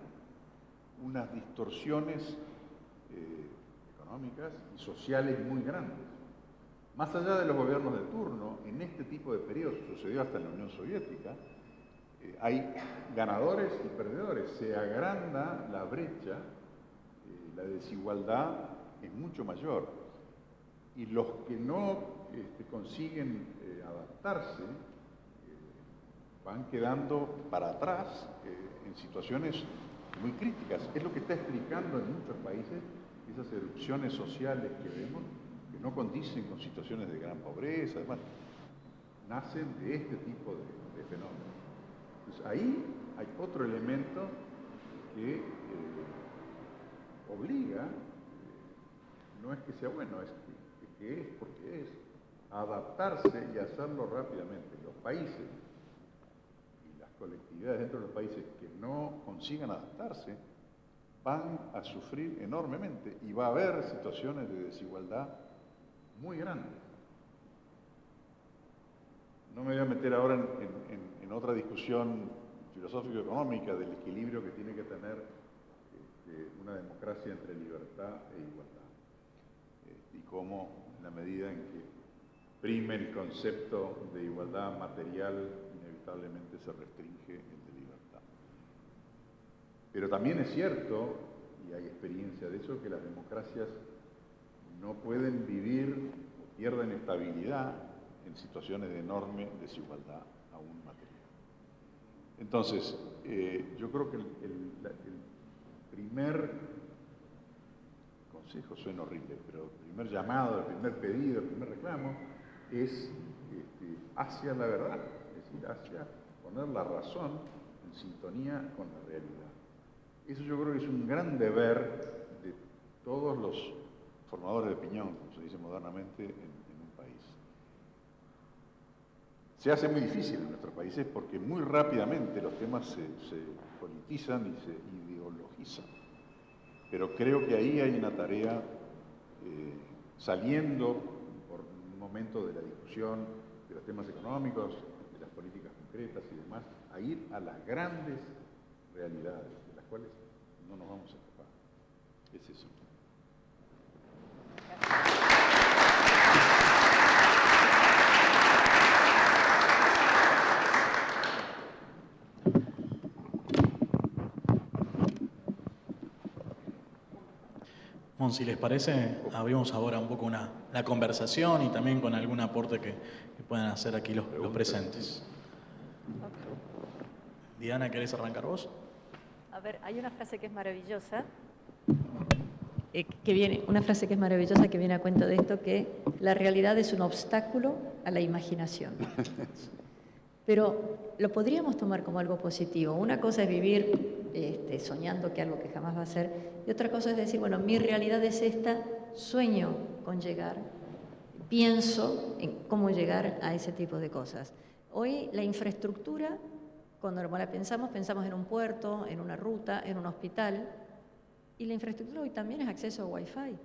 unas distorsiones económicas y sociales muy grandes. Más allá de los gobiernos de turno, en este tipo de periodos, sucedió hasta en la Unión Soviética, hay ganadores y perdedores, se agranda la brecha, la desigualdad es mucho mayor, y los que no consiguen adaptarse van quedando para atrás en situaciones muy críticas. Es lo que está explicando en muchos países esas erupciones sociales que vemos, que no condicen con situaciones de gran pobreza, además, nacen de este tipo de fenómenos. Entonces, ahí hay otro elemento que obliga, no es que sea bueno, es que es porque es, adaptarse y hacerlo rápidamente. Los países y las colectividades dentro de los países que no consigan adaptarse van a sufrir enormemente y va a haber situaciones de desigualdad muy grandes. No me voy a meter ahora en otra discusión filosófico-económica del equilibrio que tiene que tener una democracia entre libertad e igualdad. Y cómo, en la medida en que prime el concepto de igualdad material, inevitablemente se restringe el de libertad. Pero también es cierto, y hay experiencia de eso, que las democracias no pueden vivir o pierden estabilidad en situaciones de enorme desigualdad aún material. Entonces, yo creo que el primer consejo, suena horrible, pero el primer llamado, el primer pedido, el primer reclamo es hacia la verdad, es decir, hacia poner la razón en sintonía con la realidad. Eso yo creo que es un gran deber de todos los formadores de opinión, como se dice modernamente, en un país. Se hace muy difícil en nuestros países porque muy rápidamente los temas se politizan y se ideologizan. Pero creo que ahí hay una tarea, saliendo por un momento de la discusión de los temas económicos, de las políticas concretas y demás, a ir a las grandes realidades, de las cuales no nos vamos a escapar. Es eso. Bueno, si les parece, abrimos ahora un poco la conversación y también con algún aporte que puedan hacer aquí los presentes. Diana, ¿querés arrancar vos? A ver, hay una frase que es maravillosa, una frase que es maravillosa que viene a cuento de esto, que la realidad es un obstáculo a la imaginación. Pero lo podríamos tomar como algo positivo. Una cosa es vivir soñando que algo que jamás va a ser, y otra cosa es decir, bueno, mi realidad es esta, sueño con llegar, pienso en cómo llegar a ese tipo de cosas. Hoy la infraestructura, cuando la pensamos en un puerto, en una ruta, en un hospital, y la infraestructura hoy también es acceso a Wi-Fi.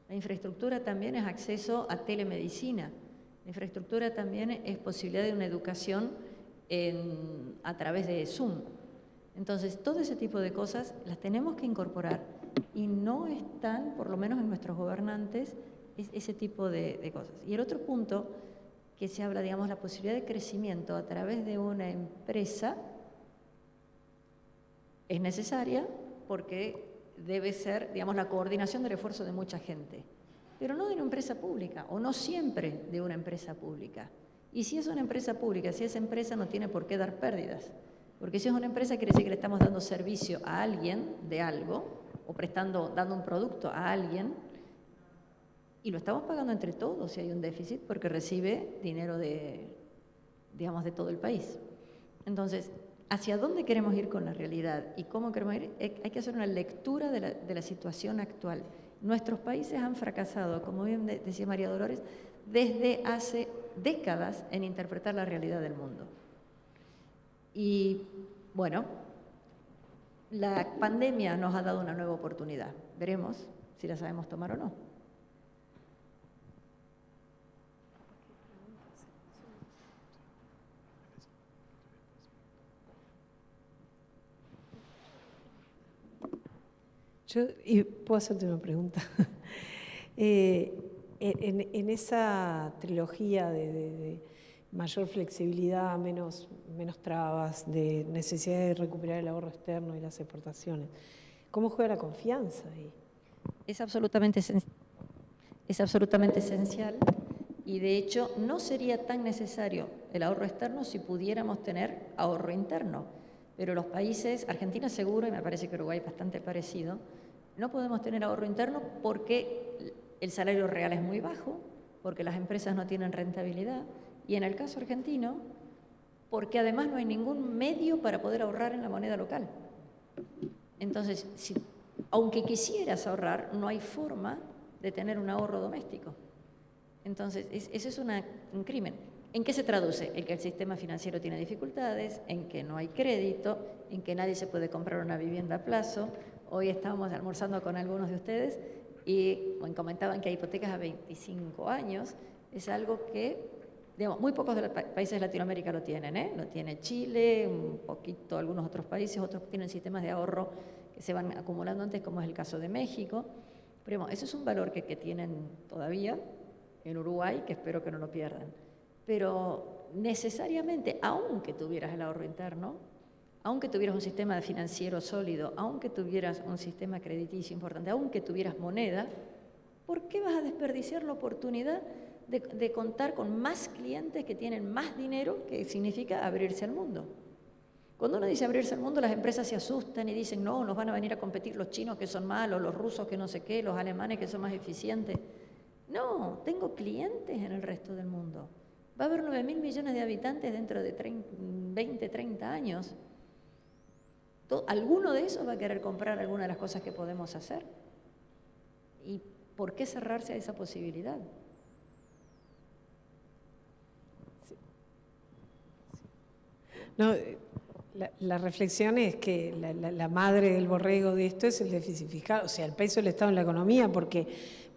La infraestructura también es acceso a telemedicina. La infraestructura también es posibilidad de una educación a través de Zoom. Entonces, todo ese tipo de cosas las tenemos que incorporar y no están, por lo menos en nuestros gobernantes, ese tipo de cosas. Y el otro punto que se habla, digamos, la posibilidad de crecimiento a través de una empresa es necesaria porque debe ser, digamos, la coordinación del esfuerzo de mucha gente, pero no de una empresa pública, o no siempre de una empresa pública. Y si es una empresa pública, si esa empresa no tiene por qué dar pérdidas, porque si es una empresa quiere decir que le estamos dando servicio a alguien de algo, o dando un producto a alguien, y lo estamos pagando entre todos si hay un déficit, porque recibe dinero digamos, de todo el país. Entonces, ¿hacia dónde queremos ir con la realidad y cómo queremos ir? Hay que hacer una lectura de la situación actual. Nuestros países han fracasado, como bien decía María Dolores, desde hace décadas en interpretar la realidad del mundo. Y, bueno, la pandemia nos ha dado una nueva oportunidad. Veremos si la sabemos tomar o no. ¿Puedo hacerte una pregunta? En esa trilogía de mayor flexibilidad, menos trabas, de necesidad de recuperar el ahorro externo y las exportaciones, ¿cómo juega la confianza ahí? Es absolutamente esencial y de hecho no sería tan necesario el ahorro externo si pudiéramos tener ahorro interno. Pero los países, Argentina seguro, y me parece que Uruguay bastante parecido, no podemos tener ahorro interno porque el salario real es muy bajo, porque las empresas no tienen rentabilidad, y en el caso argentino, porque además no hay ningún medio para poder ahorrar en la moneda local. Entonces, aunque quisieras ahorrar, no hay forma de tener un ahorro doméstico. Entonces, ese es un crimen. ¿En qué se traduce? En que el sistema financiero tiene dificultades, en que no hay crédito, en que nadie se puede comprar una vivienda a plazo. Hoy estábamos almorzando con algunos de ustedes y comentaban que hay hipotecas a 25 años. Es algo que, digamos, muy pocos de los países de Latinoamérica lo tienen, ¿eh? Lo tiene Chile, un poquito algunos otros países, otros tienen sistemas de ahorro que se van acumulando antes, como es el caso de México. Pero ese es un valor que tienen todavía en Uruguay, que espero que no lo pierdan. Pero necesariamente, aunque tuvieras el ahorro interno, aunque tuvieras un sistema financiero sólido, aunque tuvieras un sistema crediticio importante, aunque tuvieras moneda, ¿por qué vas a desperdiciar la oportunidad de contar con más clientes que tienen más dinero, que significa abrirse al mundo? Cuando uno dice abrirse al mundo, las empresas se asustan y dicen, no, nos van a venir a competir los chinos que son malos, los rusos que no sé qué, los alemanes que son más eficientes. No, tengo clientes en el resto del mundo. Va a haber 9.000 millones de habitantes dentro de 20, 30 años. ¿Alguno de esos va a querer comprar alguna de las cosas que podemos hacer? ¿Y por qué cerrarse a esa posibilidad? Sí. No, la reflexión es que la madre del borrego de esto es el déficit fiscal, o sea, el peso del Estado en la economía, porque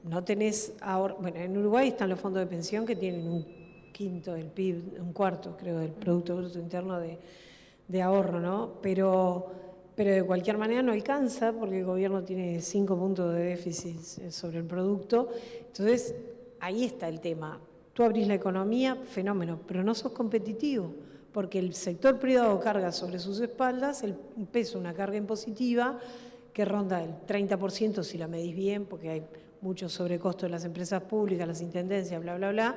no tenés ahora, bueno, en Uruguay están los fondos de pensión que tienen un quinto del PIB, un cuarto, creo, del Producto Bruto Interno de ahorro, ¿no? Pero de cualquier manera no alcanza porque el gobierno tiene 5 puntos de déficit sobre el producto. Entonces, ahí está el tema. Tú abrís la economía, fenómeno, pero no sos competitivo, porque el sector privado carga sobre sus espaldas un peso, una carga impositiva que ronda el 30% si la medís bien, porque hay mucho sobrecosto en las empresas públicas, las intendencias, bla, bla, bla.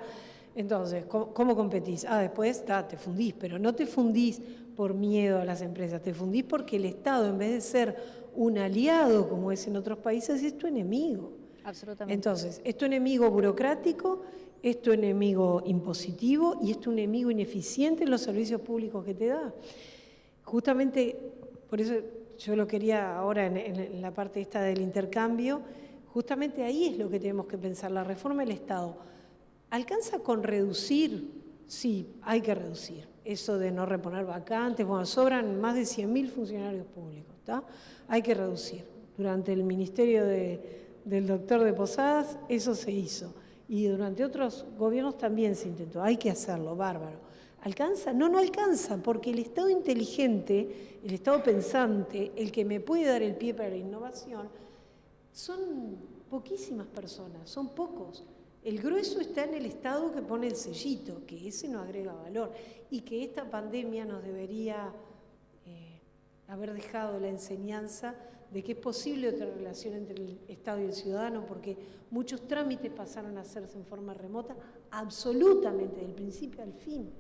Entonces, ¿cómo competís? Después te fundís, pero no te fundís por miedo a las empresas, te fundís porque el Estado, en vez de ser un aliado, como es en otros países, es tu enemigo. Absolutamente. Entonces, es tu enemigo burocrático, es tu enemigo impositivo y es tu enemigo ineficiente en los servicios públicos que te da. Justamente, por eso yo lo quería ahora en la parte esta del intercambio, justamente ahí es lo que tenemos que pensar, la reforma del Estado. ¿Alcanza con reducir? Sí, hay que reducir. Eso de no reponer vacantes, bueno, sobran más de 100.000 funcionarios públicos, ¿está? Hay que reducir. Durante el ministerio del doctor de Posadas, eso se hizo. y durante otros gobiernos también se intentó. Hay que hacerlo, bárbaro. ¿Alcanza? No, no alcanza, porque el Estado inteligente, el Estado pensante, el que me puede dar el pie para la innovación, son poquísimas personas, son pocos. El grueso está en el Estado que pone el sellito, que ese no agrega valor, y que esta pandemia nos debería haber dejado la enseñanza de que es posible otra relación entre el Estado y el ciudadano, porque muchos trámites pasaron a hacerse en forma remota, absolutamente, del principio al fin,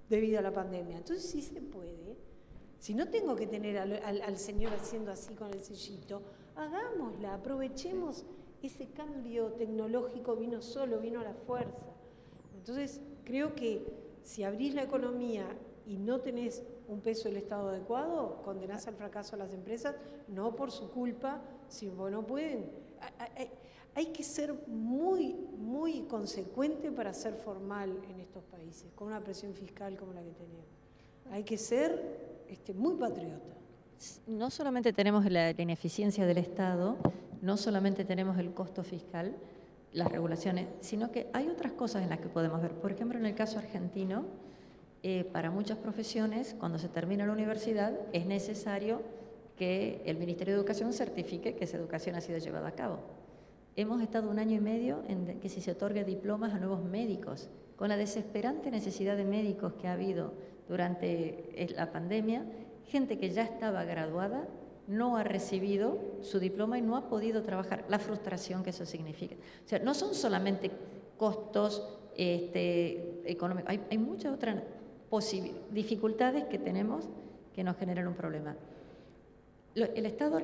debido a la pandemia. Entonces sí se puede. Si no tengo que tener al señor haciendo así con el sellito, hagámosla, aprovechemos ese cambio tecnológico, vino a la fuerza. Entonces creo que si abrís la economía y no tenés un peso del Estado adecuado, condenás al fracaso a las empresas, no por su culpa, sino porque no pueden. Hay que ser muy, muy consecuente para ser formal en estos países, con una presión fiscal como la que tenemos. Hay que ser muy patriota. No solamente tenemos la ineficiencia del Estado, no solamente tenemos el costo fiscal, las regulaciones, sino que hay otras cosas en las que podemos ver. Por ejemplo, en el caso argentino, para muchas profesiones, cuando se termina la universidad, es necesario que el Ministerio de Educación certifique que esa educación ha sido llevada a cabo. Hemos estado 1 año y medio en que se otorgue diplomas a nuevos médicos, con la desesperante necesidad de médicos que ha habido durante la pandemia, gente que ya estaba graduada, no ha recibido su diploma y no ha podido trabajar, la frustración que eso significa. O sea, no son solamente costos económicos, hay muchas otras dificultades que tenemos que nos generan un problema. El Estado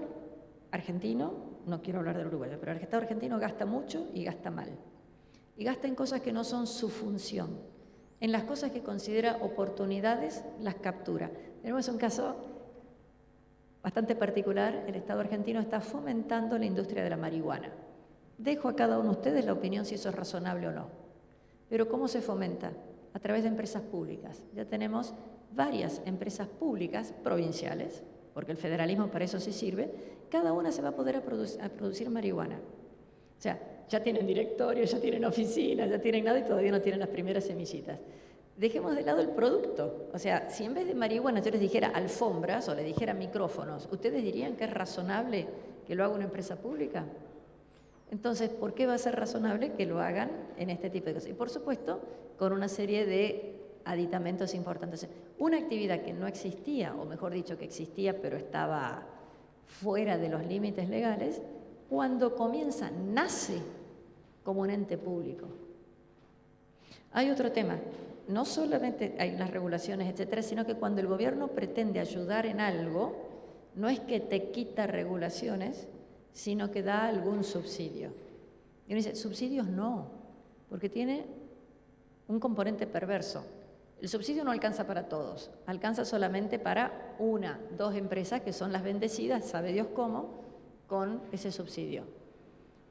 argentino, no quiero hablar del uruguayo, pero el Estado argentino gasta mucho y gasta mal. Y gasta en cosas que no son su función. En las cosas que considera oportunidades, las captura. Tenemos un caso bastante particular. El Estado argentino está fomentando la industria de la marihuana. Dejo a cada uno de ustedes la opinión si eso es razonable o no. Pero ¿cómo se fomenta? A través de empresas públicas. Ya tenemos varias empresas públicas provinciales, porque el federalismo para eso sí sirve, cada una se va a poder a producir marihuana. O sea, ya tienen directorio, ya tienen oficinas, ya tienen nada y todavía no tienen las primeras semillitas. Dejemos de lado el producto. O sea, si en vez de marihuana yo les dijera alfombras o les dijera micrófonos, ¿ustedes dirían que es razonable que lo haga una empresa pública? Entonces, ¿por qué va a ser razonable que lo hagan en este tipo de cosas? Y por supuesto, con una serie de aditamentos importantes. Una actividad que no existía, o mejor dicho, que existía pero estaba fuera de los límites legales, cuando comienza, nace como un ente público. Hay otro tema, no solamente hay las regulaciones, etcétera, sino que cuando el gobierno pretende ayudar en algo, no es que te quita regulaciones, sino que da algún subsidio. Y uno dice, subsidios no, porque tiene un componente perverso. El subsidio no alcanza para todos, alcanza solamente para 1, 2 empresas que son las bendecidas, sabe Dios cómo, con ese subsidio.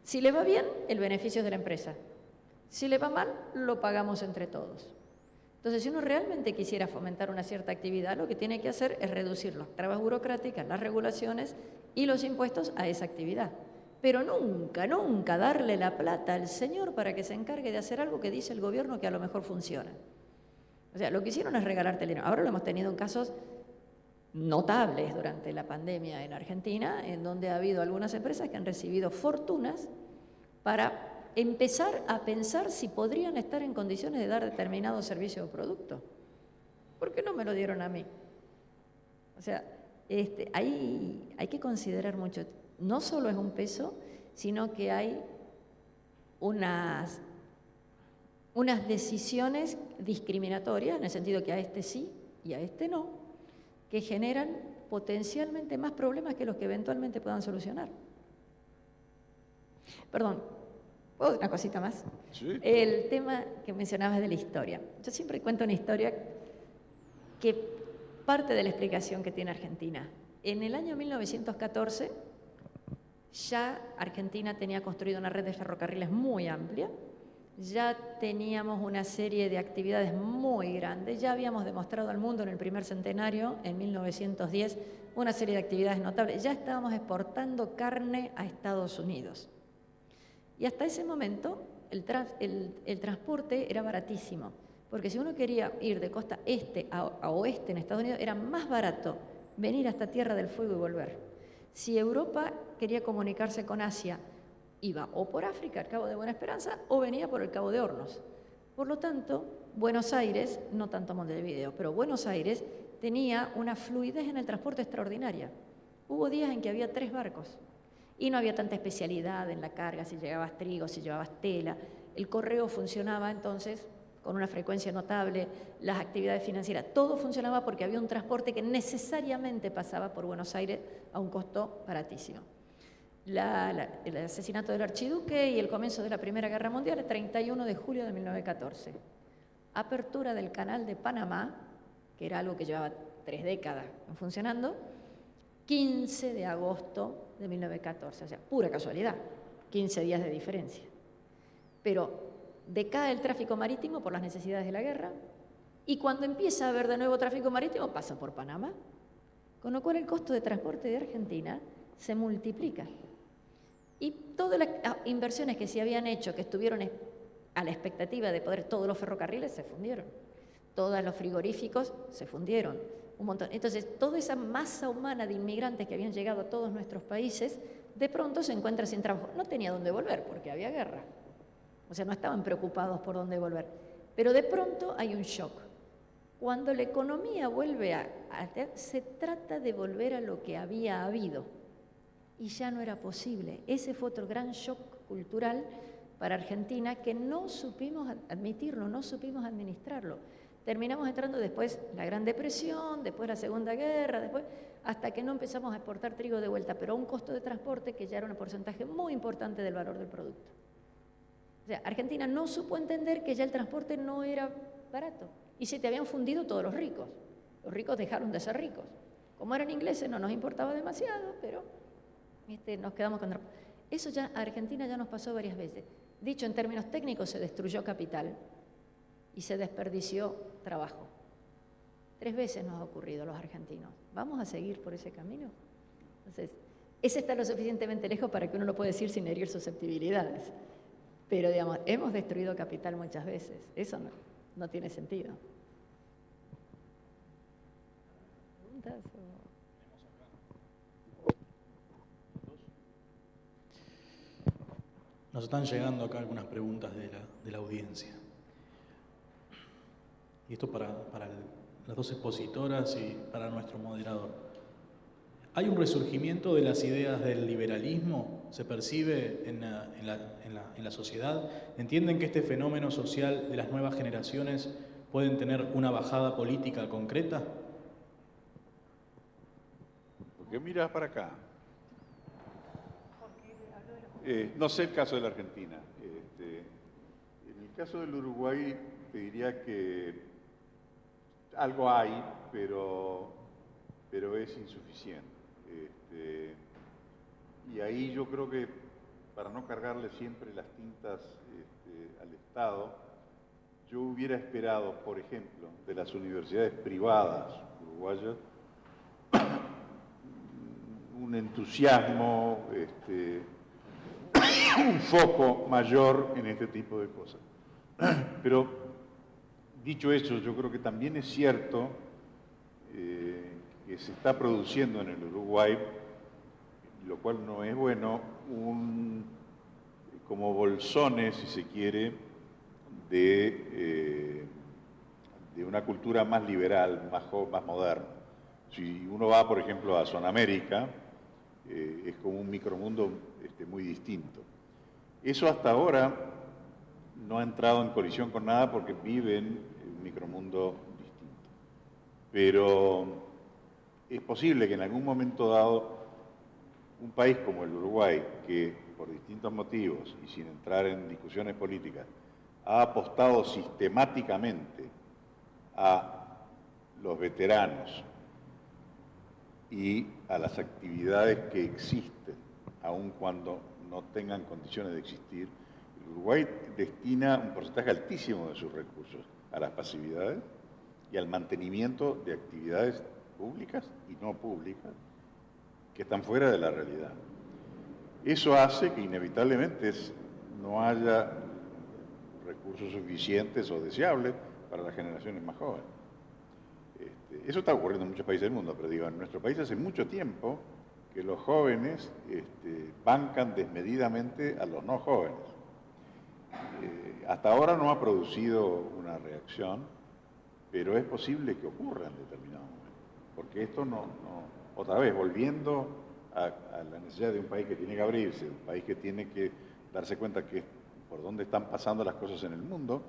Si le va bien, el beneficio es de la empresa. Si le va mal, lo pagamos entre todos. Entonces, si uno realmente quisiera fomentar una cierta actividad, lo que tiene que hacer es reducir las trabas burocráticas, las regulaciones y los impuestos a esa actividad. Pero nunca, nunca darle la plata al señor para que se encargue de hacer algo que dice el gobierno que a lo mejor funciona. O sea, lo que hicieron es regalarte el dinero. Ahora lo hemos tenido en casos notables durante la pandemia en Argentina, en donde ha habido algunas empresas que han recibido fortunas para empezar a pensar si podrían estar en condiciones de dar determinado servicio o producto. ¿Por qué no me lo dieron a mí? O sea, hay que considerar mucho. No solo es un peso, sino que hay unas decisiones discriminatorias, en el sentido que a este sí y a este no, que generan potencialmente más problemas que los que eventualmente puedan solucionar. Perdón, una cosita más. Sí. El tema que mencionabas de la historia. Yo siempre cuento una historia que parte de la explicación que tiene Argentina. En el año 1914, ya Argentina tenía construido una red de ferrocarriles muy amplia, ya teníamos una serie de actividades muy grandes, ya habíamos demostrado al mundo en el primer centenario, en 1910, una serie de actividades notables, ya estábamos exportando carne a Estados Unidos. Y hasta ese momento el transporte era baratísimo, porque si uno quería ir de costa este a oeste en Estados Unidos, era más barato venir hasta Tierra del Fuego y volver. Si Europa quería comunicarse con Asia, iba o por África, al Cabo de Buena Esperanza, o venía por el Cabo de Hornos. Por lo tanto, Buenos Aires, no tanto Montevideo, pero Buenos Aires tenía una fluidez en el transporte extraordinaria. Hubo días en que había 3 barcos y no había tanta especialidad en la carga, si llevabas trigo, si llevabas tela. El correo funcionaba entonces con una frecuencia notable, las actividades financieras, todo funcionaba porque había un transporte que necesariamente pasaba por Buenos Aires a un costo baratísimo. El asesinato del archiduque y el comienzo de la Primera Guerra Mundial, el 31 de julio de 1914. Apertura del Canal de Panamá, que era algo que llevaba 3 décadas funcionando, 15 de agosto de 1914, o sea, pura casualidad, 15 días de diferencia. Pero decae el tráfico marítimo por las necesidades de la guerra, y cuando empieza a haber de nuevo tráfico marítimo pasa por Panamá, con lo cual el costo de transporte de Argentina se multiplica. Y todas las inversiones que se habían hecho, que estuvieron a la expectativa de poder, todos los ferrocarriles se fundieron, todos los frigoríficos se fundieron, un montón. Entonces, toda esa masa humana de inmigrantes que habían llegado a todos nuestros países, de pronto se encuentra sin trabajo. No tenía dónde volver porque había guerra. O sea, no estaban preocupados por dónde volver. Pero de pronto hay un shock. Cuando la economía vuelve se trata de volver a lo que había habido. Y ya no era posible. Ese fue otro gran shock cultural para Argentina que no supimos admitirlo, no supimos administrarlo. Terminamos entrando después la Gran Depresión, después la Segunda Guerra, después, hasta que no empezamos a exportar trigo de vuelta, pero a un costo de transporte que ya era un porcentaje muy importante del valor del producto. O sea, Argentina no supo entender que ya el transporte no era barato y se te habían fundido todos los ricos. Los ricos dejaron de ser ricos. Como eran ingleses no nos importaba demasiado, pero nos quedamos con... Eso ya a Argentina ya nos pasó varias veces. Dicho en términos técnicos, se destruyó capital y se desperdició trabajo. 3 veces nos ha ocurrido a los argentinos. ¿Vamos a seguir por ese camino? Entonces, ese está lo suficientemente lejos para que uno lo pueda decir sin herir susceptibilidades. Pero, digamos, hemos destruido capital muchas veces. Eso no tiene sentido. ¿Preguntas? Nos están llegando acá algunas preguntas de la audiencia. Y esto para las 2 expositoras y para nuestro moderador. ¿Hay un resurgimiento de las ideas del liberalismo? ¿Se percibe en la sociedad? ¿Entienden que este fenómeno social de las nuevas generaciones pueden tener una bajada política concreta? ¿Por qué miras para acá? No sé el caso de la Argentina. En el caso del Uruguay te diría que algo hay, pero es insuficiente. Y ahí yo creo que, para no cargarle siempre las tintas al Estado, yo hubiera esperado, por ejemplo, de las universidades privadas uruguayas, un entusiasmo, un foco mayor en este tipo de cosas. Pero, dicho eso, yo creo que también es cierto que se está produciendo en el Uruguay, lo cual no es bueno, como bolsones, si se quiere, de una cultura más liberal, más moderna. Si uno va, por ejemplo, a Zonamérica, es como un micromundo muy distinto. Eso hasta ahora no ha entrado en colisión con nada porque viven en un micromundo distinto. Pero es posible que en algún momento dado un país como el Uruguay, que por distintos motivos y sin entrar en discusiones políticas, ha apostado sistemáticamente a los veteranos y a las actividades que existen, aun cuando no tengan condiciones de existir, el Uruguay destina un porcentaje altísimo de sus recursos a las pasividades y al mantenimiento de actividades públicas y no públicas que están fuera de la realidad. Eso hace que inevitablemente no haya recursos suficientes o deseables para las generaciones más jóvenes. Eso está ocurriendo en muchos países del mundo, pero digo, en nuestro país hace mucho tiempo que los jóvenes bancan desmedidamente a los no jóvenes. Hasta ahora no ha producido una reacción, pero es posible que ocurra en determinado momento, porque esto otra vez, volviendo a la necesidad de un país que tiene que abrirse, de un país que tiene que darse cuenta que por dónde están pasando las cosas en el mundo,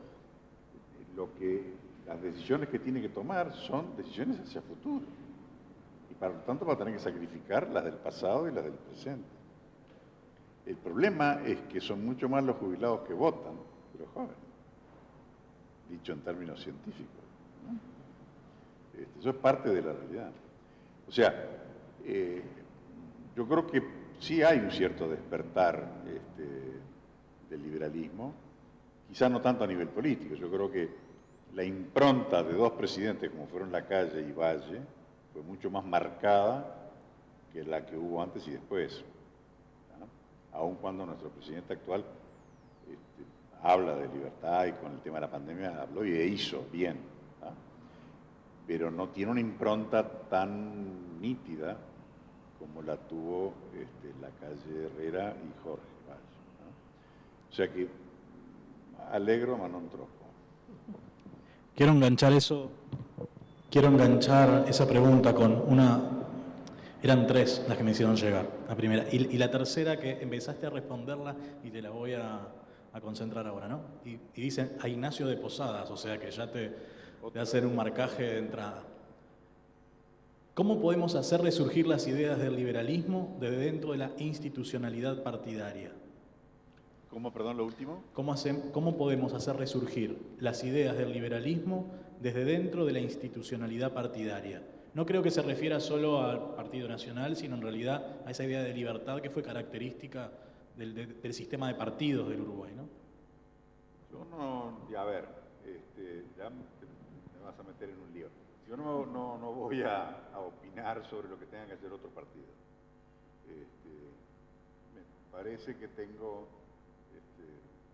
las decisiones que tiene que tomar son decisiones hacia el futuro. Y por lo tanto va a tener que sacrificar las del pasado y las del presente. El problema es que son mucho más los jubilados que votan que los jóvenes, dicho en términos científicos, ¿no? Eso es parte de la realidad. O sea, yo creo que sí hay un cierto despertar del liberalismo, quizás no tanto a nivel político. Yo creo que la impronta de dos presidentes como fueron Lacalle y Valle fue mucho más marcada que la que hubo antes y después, ¿no? Aun cuando nuestro presidente actual habla de libertad y con el tema de la pandemia habló y hizo bien, ¿no? Pero no tiene una impronta tan nítida como la tuvo Lacalle Herrera y Jorge Valle, ¿no? O sea que alegro, ma non troppo. Quiero enganchar esa pregunta con una. Eran tres las que me hicieron llegar, la primera. Y la tercera que empezaste a responderla y te la voy a concentrar ahora, ¿no? Y dicen a Ignacio de Posadas, o sea que ya te voy a hacer un marcaje de entrada. ¿Cómo podemos hacer resurgir las ideas del liberalismo desde dentro de la institucionalidad partidaria? ¿Cómo, perdón, lo último? ¿Cómo podemos hacer resurgir las ideas del liberalismo desde dentro de la institucionalidad partidaria? No creo que se refiera solo al Partido Nacional, sino en realidad a esa idea de libertad que fue característica del sistema de partidos del Uruguay, ¿no? Yo no, a ver, ya me vas a meter en un lío. Yo no voy a opinar sobre lo que tengan que hacer otros partidos. Me parece que tengo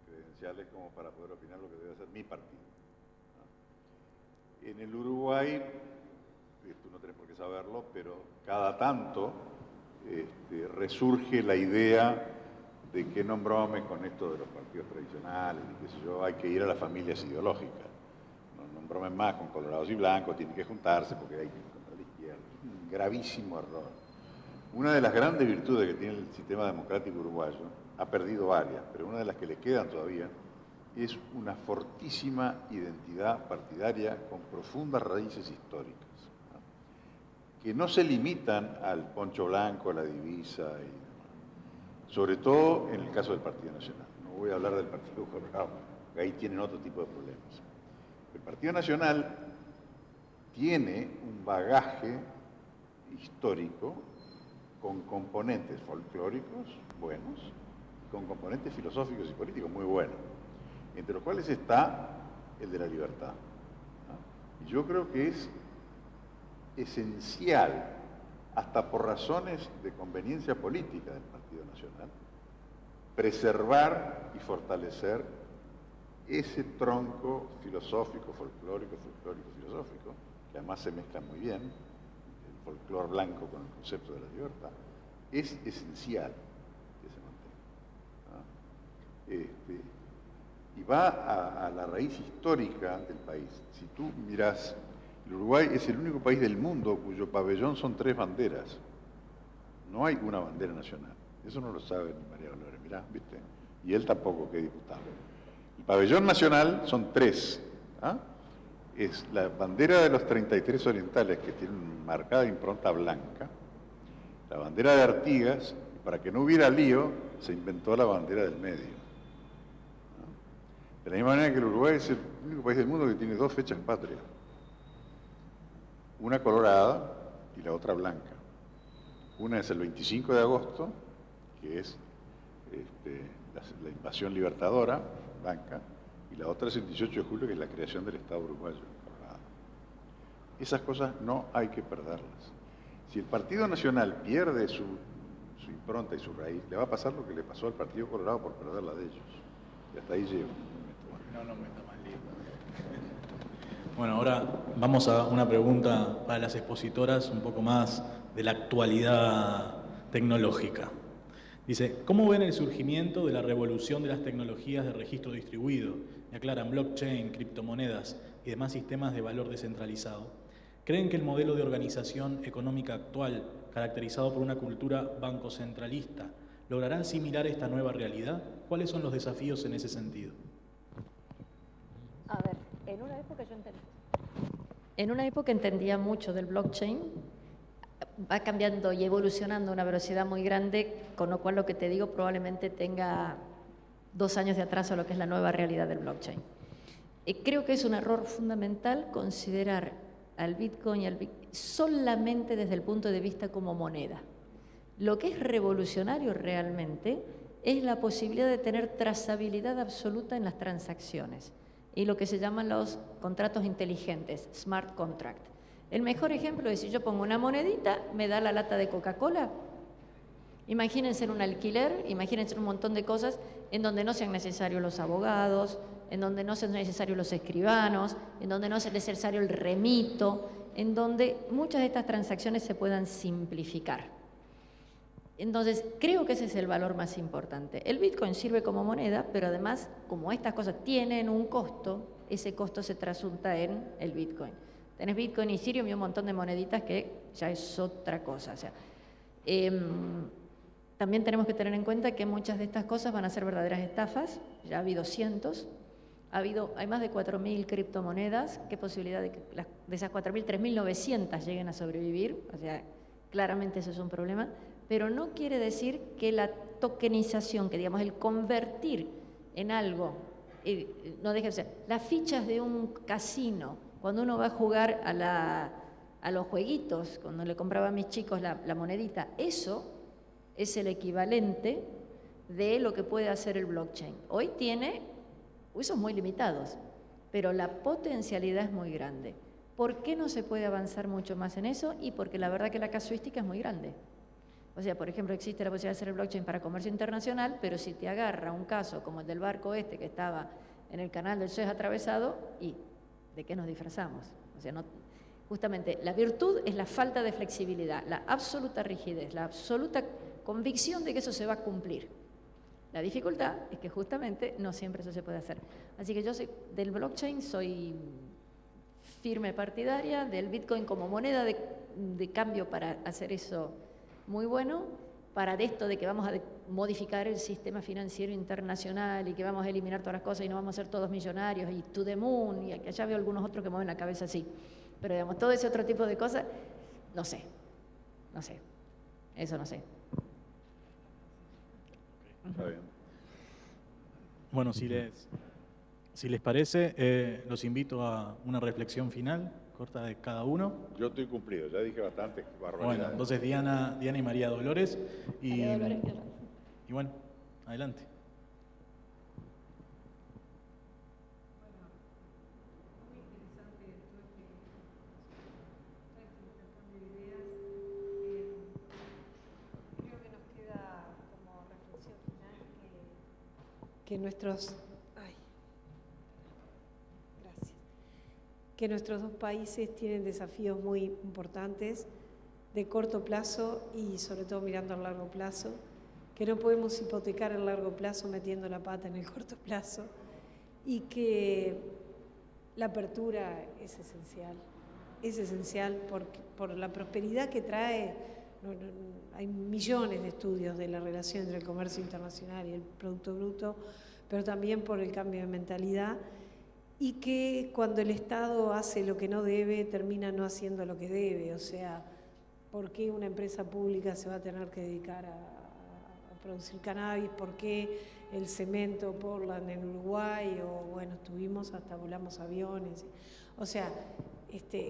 credenciales como para poder opinar lo que debe hacer mi partido, ¿no? En el Uruguay, tú no tenés por qué saberlo, pero cada tanto resurge la idea de que no brome con esto de los partidos tradicionales, y qué sé yo, hay que ir a las familias ideológicas. No bromen más con colorados y blancos, tienen que juntarse porque hay que encontrar la izquierda. Es un gravísimo error. Una de las grandes virtudes que tiene el sistema democrático uruguayo, ha perdido varias, pero una de las que le quedan todavía, es una fortísima identidad partidaria con profundas raíces históricas, ¿no? Que no se limitan al poncho blanco, a la divisa, sobre todo en el caso del Partido Nacional. No voy a hablar del Partido Colorado, porque ahí tienen otro tipo de problemas. El Partido Nacional tiene un bagaje histórico con componentes folclóricos buenos, con componentes filosóficos y políticos muy buenos, entre los cuales está el de la libertad, ¿no? Y yo creo que es esencial, hasta por razones de conveniencia política del Partido Nacional, preservar y fortalecer ese tronco filosófico, folclórico, filosófico, que además se mezcla muy bien, el folclor blanco con el concepto de la libertad, es esencial que se mantenga, ¿no? Y va a la raíz histórica del país. Si tú mirás, el Uruguay es el único país del mundo cuyo pabellón son 3 banderas. No hay una bandera nacional. Eso no lo sabe ni María Dolores, mirá, ¿viste? Y él tampoco, que es diputado. El pabellón nacional son 3. ¿Ah? Es la bandera de los 33 orientales, que tiene una marcada impronta blanca, la bandera de Artigas, y para que no hubiera lío, se inventó la bandera del medio. ¿No? De la misma manera que el Uruguay es el único país del mundo que tiene 2 fechas patrias, una colorada y la otra blanca. Una es el 25 de agosto, que es la invasión libertadora, blanca, y la otra es el 18 de julio, que es la creación del Estado uruguayo, colorada. Esas cosas no hay que perderlas. Si el Partido Nacional pierde su impronta y su raíz, le va a pasar lo que le pasó al Partido Colorado por perder la de ellos. Y hasta ahí llego. No, no me está mal lindo. Bueno, ahora vamos a una pregunta para las expositoras un poco más de la actualidad tecnológica. Dice, ¿cómo ven el surgimiento de la revolución de las tecnologías de registro distribuido? Y aclaran blockchain, criptomonedas y demás sistemas de valor descentralizado. ¿Creen que el modelo de organización económica actual, caracterizado por una cultura bancocentralista, logrará asimilar esta nueva realidad? ¿Cuáles son los desafíos en ese sentido? A ver, en una época entendía mucho del blockchain, va cambiando y evolucionando a una velocidad muy grande, con lo cual lo que te digo probablemente tenga 2 años de atraso a lo que es la nueva realidad del blockchain. Creo que es un error fundamental considerar al Bitcoin solamente desde el punto de vista como moneda. Lo que es revolucionario realmente es la posibilidad de tener trazabilidad absoluta en las transacciones y lo que se llaman los contratos inteligentes, smart contract. El mejor ejemplo es si yo pongo una monedita, me da la lata de Coca-Cola. Imagínense en un alquiler, imagínense en un montón de cosas en donde no sean necesarios los abogados, en donde no sean necesarios los escribanos, en donde no sea necesario el remito, en donde muchas de estas transacciones se puedan simplificar. Entonces, creo que ese es el valor más importante. El Bitcoin sirve como moneda, pero además, como estas cosas tienen un costo, ese costo se trasunta en el Bitcoin. Tenés Bitcoin y Ethereum y un montón de moneditas que ya es otra cosa. O sea, también tenemos que tener en cuenta que muchas de estas cosas van a ser verdaderas estafas. Ya ha habido cientos. Hay más de 4.000 criptomonedas. ¿Qué posibilidad de que de esas 4.000, 3.900 lleguen a sobrevivir? O sea, claramente eso es un problema. Pero no quiere decir que la tokenización, que digamos el convertir en algo, no deje de ser. Las fichas de un casino, cuando uno va a jugar a los jueguitos, cuando le compraba a mis chicos la monedita, eso es el equivalente de lo que puede hacer el blockchain. Hoy tiene usos muy limitados, pero la potencialidad es muy grande. ¿Por qué no se puede avanzar mucho más en eso? Y porque la verdad que la casuística es muy grande. O sea, por ejemplo, existe la posibilidad de hacer el blockchain para comercio internacional, pero si te agarra un caso como el del barco que estaba en el canal del Suez atravesado, ¿y de qué nos disfrazamos? O sea, justamente la virtud es la falta de flexibilidad, la absoluta rigidez, la absoluta convicción de que eso se va a cumplir. La dificultad es que justamente no siempre eso se puede hacer. Así que yo del blockchain soy firme partidaria, del Bitcoin como moneda de cambio para hacer eso muy bueno, para de esto de que vamos a modificar el sistema financiero internacional y que vamos a eliminar todas las cosas y no vamos a ser todos millonarios y to the moon, y allá veo algunos otros que mueven la cabeza así. Pero digamos, todo ese otro tipo de cosas, no sé, eso no sé. Está bien. Bueno, si les parece, los invito a una reflexión final, corta de cada uno. Yo estoy cumplido, ya dije bastante barbaridades. Bueno, entonces Diana y María Dolores. María Dolores, y bueno, adelante. Que nuestros dos países tienen desafíos muy importantes de corto plazo y sobre todo mirando al largo plazo, que no podemos hipotecar el largo plazo metiendo la pata en el corto plazo y que la apertura es esencial por la prosperidad que trae. Hay millones de estudios de la relación entre el comercio internacional y el Producto Bruto, pero también por el cambio de mentalidad, y que cuando el Estado hace lo que no debe, termina no haciendo lo que debe. O sea, ¿por qué una empresa pública se va a tener que dedicar a producir cannabis? ¿Por qué el cemento Portland en Uruguay? O bueno, volamos aviones. O sea,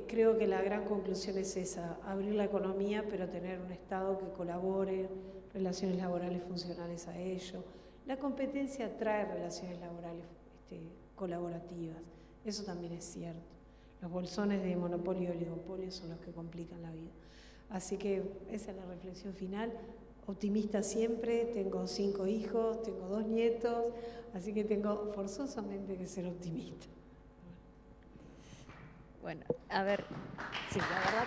creo que la gran conclusión es esa, abrir la economía, pero tener un Estado que colabore, relaciones laborales funcionales a ello. La competencia trae relaciones laborales colaborativas, eso también es cierto. Los bolsones de monopolio y oligopolio son los que complican la vida. Así que esa es la reflexión final. optimista siempre, tengo 5 hijos, tengo 2 nietos, así que tengo forzosamente que ser optimista. Bueno, a ver, sí, la verdad.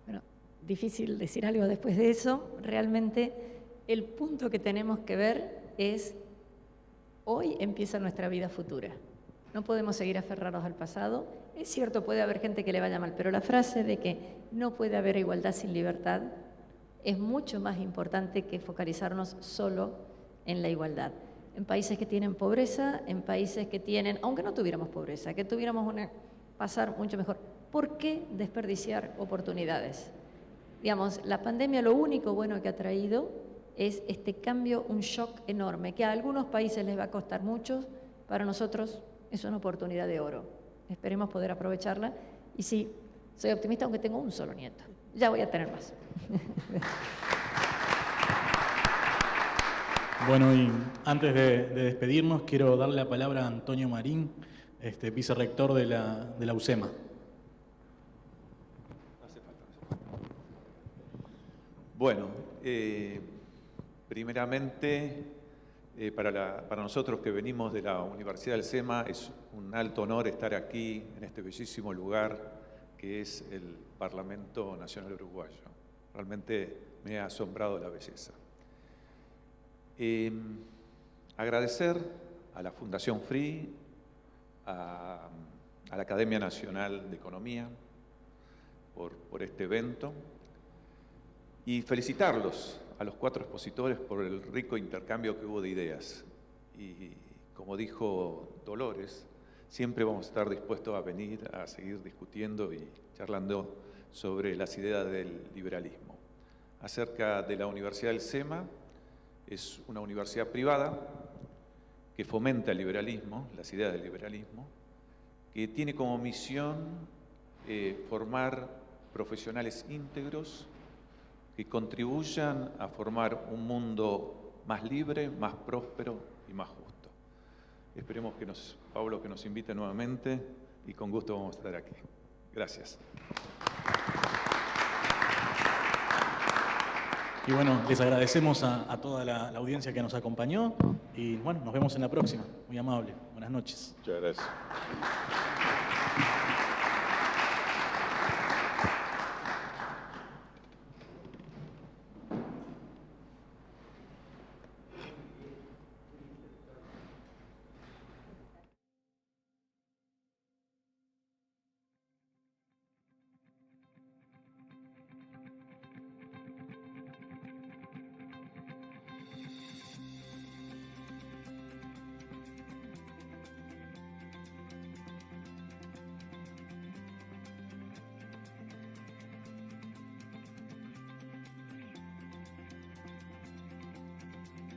Bueno, difícil decir algo después de eso. Realmente el punto que tenemos que ver es, hoy empieza nuestra vida futura. No podemos seguir aferrados al pasado. Es cierto, puede haber gente que le vaya mal, pero la frase de que no puede haber igualdad sin libertad es mucho más importante que focalizarnos solo en la igualdad. En países que tienen pobreza, en países que tienen, aunque no tuviéramos pobreza, que tuviéramos pasar mucho mejor. ¿Por qué desperdiciar oportunidades? Digamos, la pandemia lo único bueno que ha traído es este cambio, un shock enorme, que a algunos países les va a costar mucho, para nosotros es una oportunidad de oro. Esperemos poder aprovecharla. Y sí, soy optimista aunque tengo un solo nieto. Ya voy a tener más. Bueno, y antes de despedirnos, quiero darle la palabra a Antonio Marín, vicerrector de la UCEMA. Bueno, primeramente, para nosotros que venimos de la Universidad del SEMA, es un alto honor estar aquí, en este bellísimo lugar que es el Parlamento Nacional Uruguayo. Realmente me ha asombrado la belleza. Agradecer a la Fundación FREE, a la Academia Nacional de Economía por este evento y felicitarlos a los 4 expositores por el rico intercambio que hubo de ideas. Y como dijo Dolores, siempre vamos a estar dispuestos a venir a seguir discutiendo y charlando sobre las ideas del liberalismo. Acerca de la Universidad del SEMA, es una universidad privada que fomenta el liberalismo, las ideas del liberalismo, que tiene como misión formar profesionales íntegros que contribuyan a formar un mundo más libre, más próspero y más justo. Esperemos que Pablo nos invite nuevamente y con gusto vamos a estar aquí. Gracias. Y bueno, les agradecemos a toda la audiencia que nos acompañó y bueno, nos vemos en la próxima. Muy amable. Buenas noches. Muchas gracias.